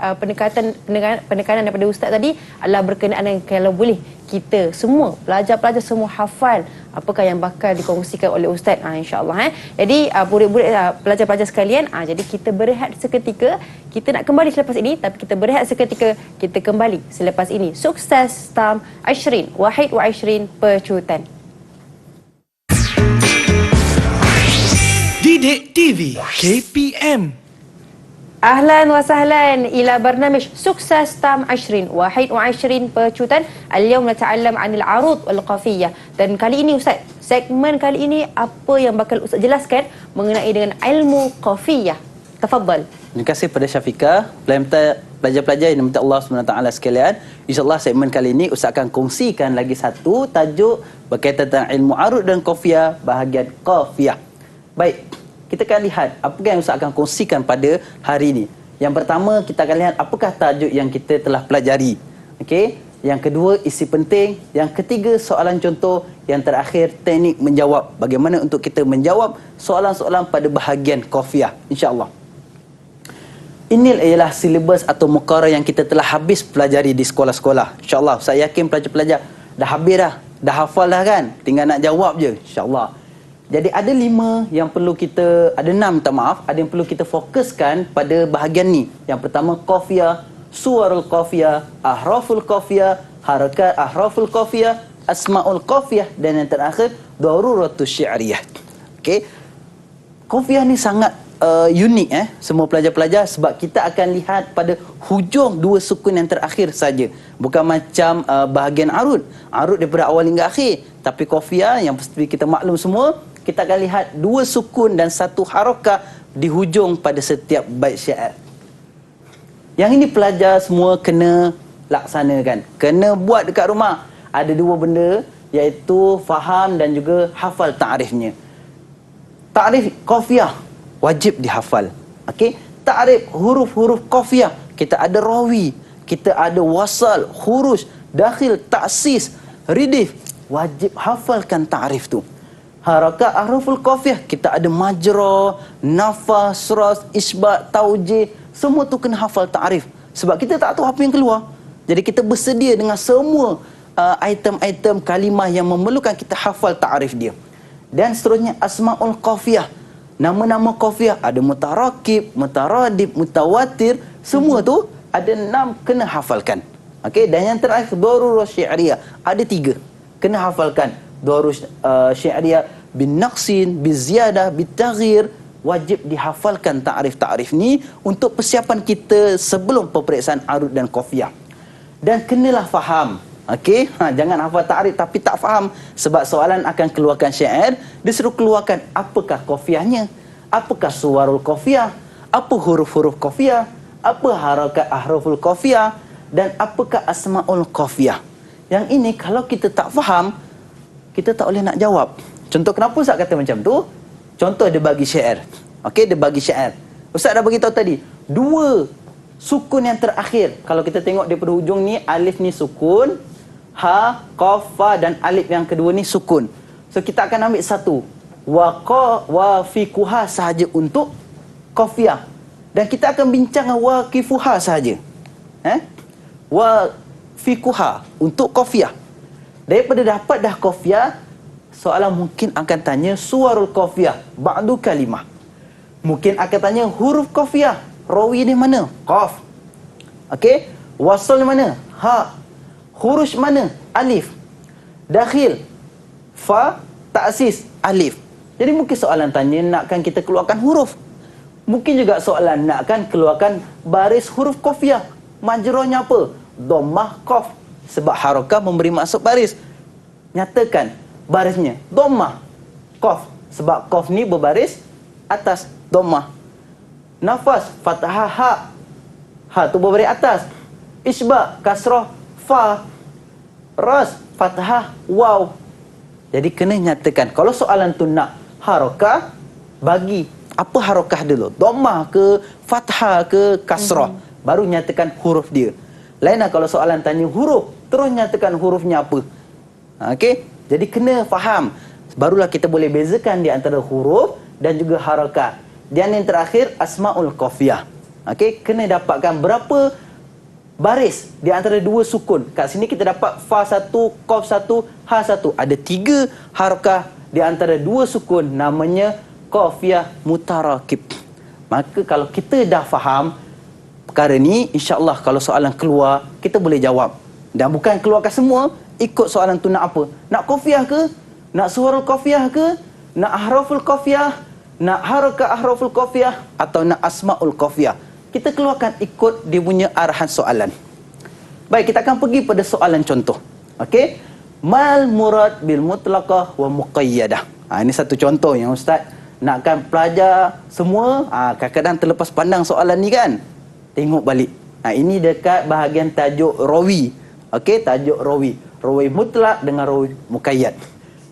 penekanan daripada Ustaz tadi adalah berkenaan dengan kalau boleh kita semua pelajar-pelajar semua hafal apakah yang bakal dikongsikan oleh Ustaz insya-Allah. Jadi murid-murid pelajar-pelajar sekalian, jadi kita berehat seketika. Kita nak kembali selepas ini, tapi kita berehat seketika, kita kembali selepas ini. Sukses tam 20 21 pecutan. Didik TV KPM. أهلا وسهلا إلى برنامج سكسس تام 20 21 pecutan. اليوم نتعلم عن العروض والقافية. Dan kali ini Ustaz, segmen kali ini apa yang bakal Ustaz jelaskan mengenai dengan ilmu qafiyah. Tafadhal. Terima kasih pada Syafiqah, pelajar-pelajar yang diminta Allah SWT sekalian. InsyaAllah segmen kali ini Ustaz akan kongsikan lagi satu tajuk berkaitan tentang ilmu arud dan qafiyah, bahagian qafiyah. Baik, kita akan lihat apa yang Ustaz akan kongsikan pada hari ini. Yang pertama, kita akan lihat apakah tajuk yang kita telah pelajari. Okey. Yang kedua, isi penting. Yang ketiga, soalan contoh. Yang terakhir, teknik menjawab. Bagaimana untuk kita menjawab soalan-soalan pada bahagian qafiyah, insya-Allah. Ini ialah silibus atau muqarrar yang kita telah habis pelajari di sekolah-sekolah. InsyaAllah, saya yakin pelajar-pelajar dah habis dah. Dah hafal dah kan? Tinggal nak jawab je, insyaAllah. Jadi ada 5 yang perlu kita, ada 6 minta maaf, ada yang perlu kita fokuskan pada bahagian ni. Yang pertama qafiyah, suwarul qafiyah, ahraful qafiyah, harakat ahraful qafiyah, asmaul qafiyah, dan yang terakhir daruratus syi'riyah. Okey. Qafiyah ni sangat unik semua pelajar-pelajar, sebab kita akan lihat pada hujung 2 sukun yang terakhir saja. Bukan macam bahagian arud. Arud daripada awal hingga akhir. Tapi qafiyah yang pasti kita maklum semua, kita akan lihat 2 sukun dan 1 harakah di hujung pada setiap bait syair. Yang ini pelajar semua kena laksanakan. Kena buat dekat rumah. Ada 2 benda, iaitu faham dan juga hafal ta'rifnya. Ta'rif qafiyah wajib dihafal. Okey? Ta'rif huruf-huruf qafiyah. Kita ada rawi, kita ada wasal, khuruj, dakhil, ta'sis, ridif. Wajib hafalkan ta'rif tu. Harakat ahruful qafiyah, kita ada majra, nafas, ras, isbat, taujih, semua tu kena hafal ta'rif. Sebab kita tak tahu apa yang keluar. Jadi kita bersedia dengan semua item-item kalimah yang memerlukan kita hafal ta'rif dia. Dan seterusnya asmaul qafiyah. Nama-nama qafiyah ada mutarakib, mutaradib, mutawatir, semua tu ada 6 kena hafalkan. Okey, dan yang terakhir darurah syi'riyah, ada 3 kena hafalkan. Darurah syi'riyah bin naqsin, bin ziyadah, bin taghyir, wajib dihafalkan ta'rif-ta'rif ni untuk persiapan kita sebelum peperiksaan arud dan qafiyah. Dan kenalah faham. Okey, jangan hafal ta'rif tapi tak faham, sebab soalan akan keluarkan syair, dia suruh keluarkan apakah qafiyahnya, apakah suwarul qafiyah, apa huruf-huruf qafiyah, apa harakat ahruful qafiyah, dan apakah asmaul qafiyah. Yang ini kalau kita tak faham, kita tak boleh nak jawab. Contoh kenapa Ustaz kata macam tu? Contoh dia bagi syair. Okey, dia bagi syair. Ustaz dah bagi tahu tadi, 2 sukun yang terakhir. Kalau kita tengok daripada hujung ni, alif ni sukun, ha, qaf, fa, dan alif yang kedua ni sukun. So kita akan ambil satu. Wa fiquha sahaja untuk qafiyah. Dan kita akan bincang wa kifuha sahaja. Wa fiquha untuk qafiyah. Daripada dapat dah qafiyah, soalan mungkin akan tanya suwarul qafiyah, ba'du kalimah. Mungkin akan tanya huruf qafiyah, rawi di mana? Qaf. Okey, wasal di mana? Ha. Khuruj mana? Alif. Dakhil, fa, ta'sis, alif. Jadi mungkin soalan tanya nakkan kita keluarkan huruf. Mungkin juga soalan nakkan keluarkan baris huruf qafiyah. Majranya apa? Dhammah, qaf. Sebab harakah memberi maksud baris. Nyatakan barisnya dhammah, qaf. Sebab qaf ni berbaris atas, dhammah. Nafas, fathah, ha. Ha tu berbaris atas. Isba, kasrah, fa. Ras, fathah, waw. Jadi kena nyatakan. Kalau soalan tu nak harakah, bagi apa harakah dulu, dhammah ke, fathah ke, kasrah. Baru nyatakan huruf dia. Lainlah kalau soalan tanya huruf, terus nyatakan hurufnya apa. Okey? Jadi kena faham. Barulah kita boleh bezakan di antara huruf dan juga harakah. Dan yang terakhir asmaul qafiyah. Okey, kena dapatkan berapa baris di antara dua sukun. Kat sini kita dapat fa satu, qaf satu, ha satu. Ada 3 harakah di antara dua sukun, namanya qafiyah mutarakib. Maka kalau kita dah faham perkara ni, insya-Allah kalau soalan keluar kita boleh jawab. Dan bukan keluarkan semua, ikut soalan tu nak apa? Nak qafiyah ke? Nak suarul qafiyah ke? Nak ahraful qafiyah? Nak harakah ahraful qafiyah atau nak asmaul qafiyah? Kita keluarkan ikut dia punya arahan soalan. Baik, kita akan pergi pada soalan contoh. Okey? Mal murad bil mutlaqah wa muqayyadah. Ini satu contoh yang ustaz nakkan pelajar semua kadang-kadang terlepas pandang soalan ni kan. Tengok balik. Ini dekat bahagian tajuk rawi. Okey, tajuk rawi. Rawi mutlak dengan rawi muqayyad.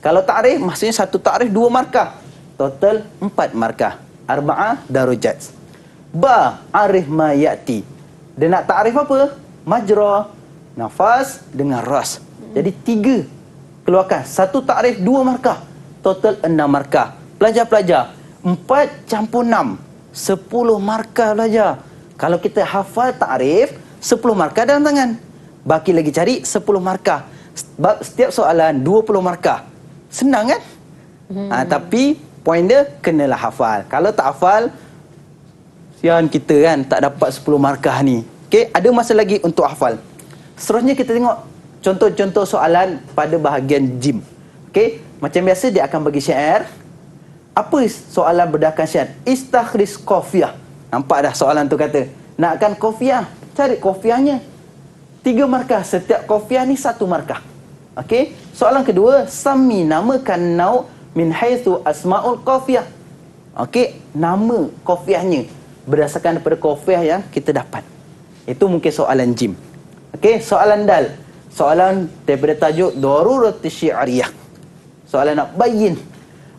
Kalau ta'rif, maksudnya satu ta'rif 2 markah. Total 4 markah. Arba'ah darajat. Ba, arif ma ya'ti. Dia nak ta'rif apa? Majra, nafas dengan ras. Jadi 3. Keluarkan. Satu ta'rif 2 markah. Total 6 markah. Pelajar-pelajar, 4 campur 6. 10 markah belajar. Kalau kita hafal ta'rif, 10 markah dalam tangan. Baki lagi cari 10 markah. Sebab setiap soalan 20 markah. Senang kan? Tapi poin dia kenalah hafal. Kalau tak hafal, sian kita kan tak dapat 10 markah ni. Okey, ada masa lagi untuk hafal. Seterusnya kita tengok contoh-contoh soalan pada bahagian jim. Okey, macam biasa dia akan bagi syair. Apa soalan berdasarkan syair? Istakhris qafiyah. Nampak dah soalan tu kata, nakkan qafiyah, cari qafiyahnya. 3 markah, setiap qafiyah ni 1 markah. Okey, soalan kedua, sami, namakan nau min haitsu asmaul qafiyah. Okey, nama qafiyahnya berdasarkan daripada qafiyah yang kita dapat. Itu mungkin soalan jim. Okey, soalan dal. Soalan daripada tajuk darurat syi'riyah. Soalan nak bayin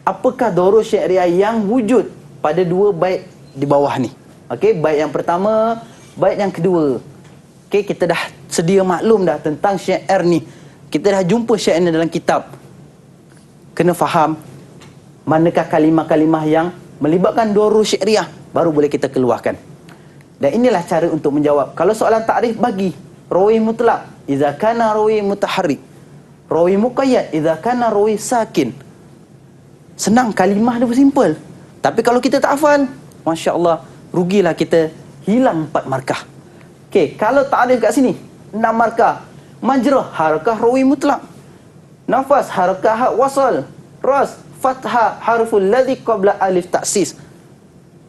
apakah darurat syi'riyah yang wujud pada 2 bait di bawah ni. Okey, bait yang pertama, bait yang kedua. Okey, kita dah sedia maklum dah tentang syair ni. Kita dah jumpa syair ni dalam kitab. Kena faham manakah kalimah-kalimah yang melibatkan darurat syi'riyah, baru boleh kita keluarkan. Dan inilah cara untuk menjawab. Kalau soalan takrif bagi rawi mutlak idza kana rawi mutaharrik, rawi muqayyad idza kana rawi sakin. Senang, kalimah dia simple. Tapi kalau kita tak hafal, masya-Allah, rugilah kita, hilang 4 markah. Okey, kalau takrif kat sini 6 markah. Majrah, harakah rawi mutlak. Nafas, harakah wasal. Ras, fathah harful ladzi qabla alif taksis.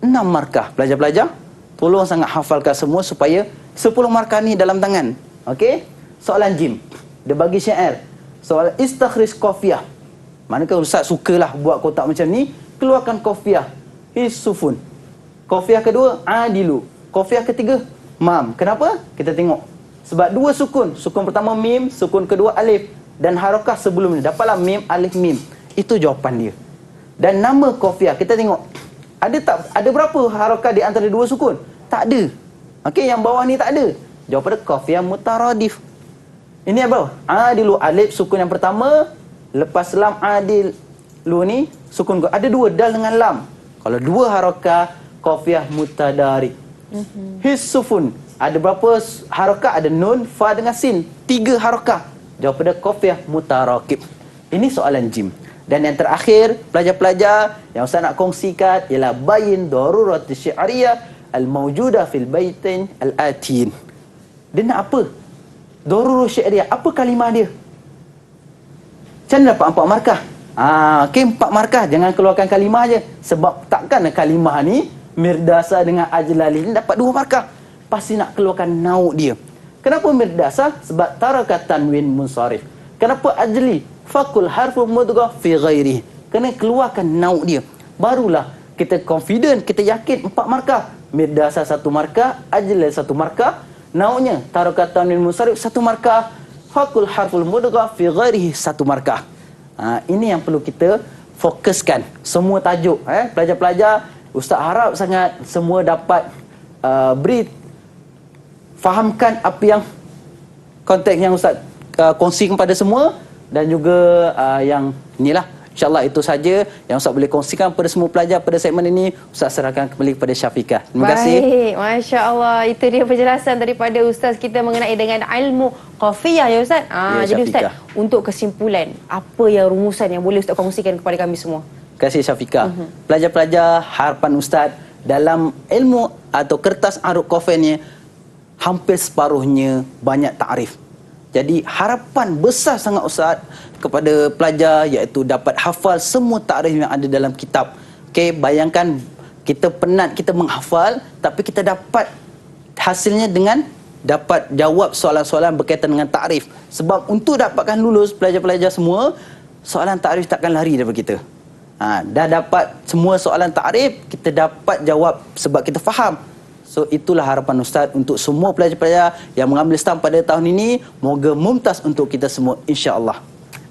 6 markah. Pelajar-pelajar, tolong sangat hafalkan semua supaya 10 markah ni dalam tangan. Okey? Soalan jim. Dia bagi syair. Soalan istakhris qafiyah. Manakah ustaz sukalah buat kotak macam ni, keluarkan qafiyah. Hisufun. Qafiyah kedua, adilu. Qafiyah ketiga, mam. Kenapa? Kita tengok. Sebab 2 sukun. Sukun pertama mim, sukun kedua alif. Dan harakah sebelum ni. Dapatlah mim, alif, mim. Itu jawapan dia. Dan nama qafiyah, kita tengok. Ada berapa harakah di antara 2 sukun? Tak ada. Okey, yang bawah ni tak ada. Jawapan dia qafiyah mutaradif. Ini apa? Adilu, alif sukun yang pertama, lepas lam adil lu ni sukun ada 2 dal dengan lam. Kalau 2 harakah, qafiyah mutadarik. Hisufun, ada berapa harakah? Ada nun, fa dengan sin. 3 harakah. Jawapan dia qafiyah mutarakib. Ini soalan jim. Dan yang terakhir, pelajar-pelajar yang Ustaz nak kongsikan ialah bayin darurat syi'riyah al-mawjudah fil baitain al-atin. Dia nak apa? Darurat syi'riyah. Apa kalimah dia? Macam mana dapat 4 markah? Okey, 4 markah. Jangan keluarkan kalimah je. Sebab takkan kalimah ni mirdasa dengan ajlali ni dapat 2 markah. Pasti nak keluarkan nauk dia. Kenapa mirdasa? Sebab tarakat tanwin munsharif. Kenapa ajli? Fakul harfu mudghah fi ghairi. Kena keluarkan nauk dia. Barulah kita confident, kita yakin 4 markah. Mirdasa 1 markah, ajlal 1 markah, nauknya tarakat tanwin munsharif 1 markah, fakul harful mudghah fi ghairihi 1 markah. Ini yang perlu kita fokuskan. Semua tajuk, pelajar-pelajar, Ustaz harap sangat semua dapat beri fahamkan apa yang konteks yang Ustaz kongsi kepada semua, dan juga yang inilah InsyaAllah itu saja yang Ustaz boleh kongsikan pada semua pelajar pada segmen ini. Ustaz serahkan kembali kepada Syafiqah. Terima kasih. Baik, Masya Allah. Itu dia penjelasan daripada Ustaz kita mengenai dengan ilmu qafiyah ya Ustaz. Ya, Jadi Ustaz, Syafiqah. untuk kesimpulan, apa yang rumusan yang boleh Ustaz kongsikan kepada kami semua? Terima kasih Syafiqah. Pelajar-pelajar, harapan Ustaz dalam ilmu atau kertas aruk qafiyah ni hampir separuhnya banyak takrif. Jadi harapan besar sangat Ustaz kepada pelajar iaitu dapat hafal semua takrif yang ada dalam kitab. Okey, bayangkan kita penat kita menghafal tapi kita dapat hasilnya dengan dapat jawab soalan-soalan berkaitan dengan takrif. Sebab untuk dapatkan lulus pelajar-pelajar semua, soalan takrif takkan lari daripada kita. Dah dapat semua soalan takrif, kita dapat jawab sebab kita faham. So itulah harapan Ustaz untuk semua pelajar-pelajar yang mengambil stam pada tahun ini. Moga mumtaz untuk kita semua insya-Allah.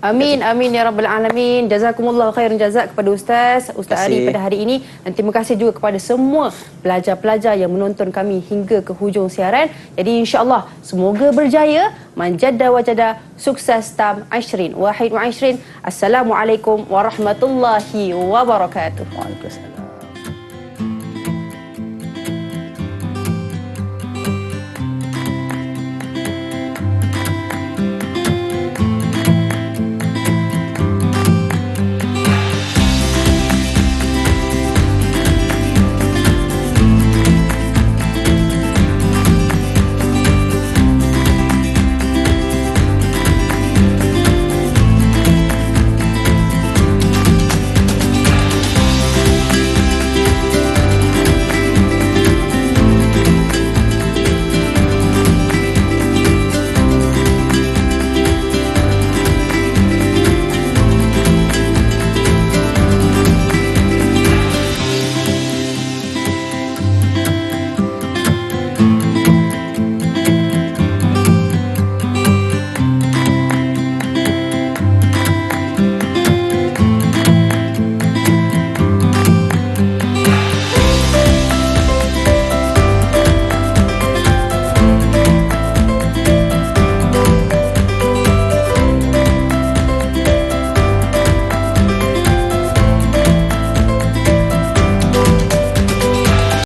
Amin, amin ya rabbal alamin. Jazakumullah khairan jazak kepada Ustaz Ari pada hari ini. Dan terima kasih juga kepada semua pelajar-pelajar yang menonton kami hingga ke hujung siaran. Jadi insya-Allah semoga berjaya, manjada wajada, sukses tam 20 21. Assalamualaikum warahmatullahi wabarakatuh. Waalaikumsalam.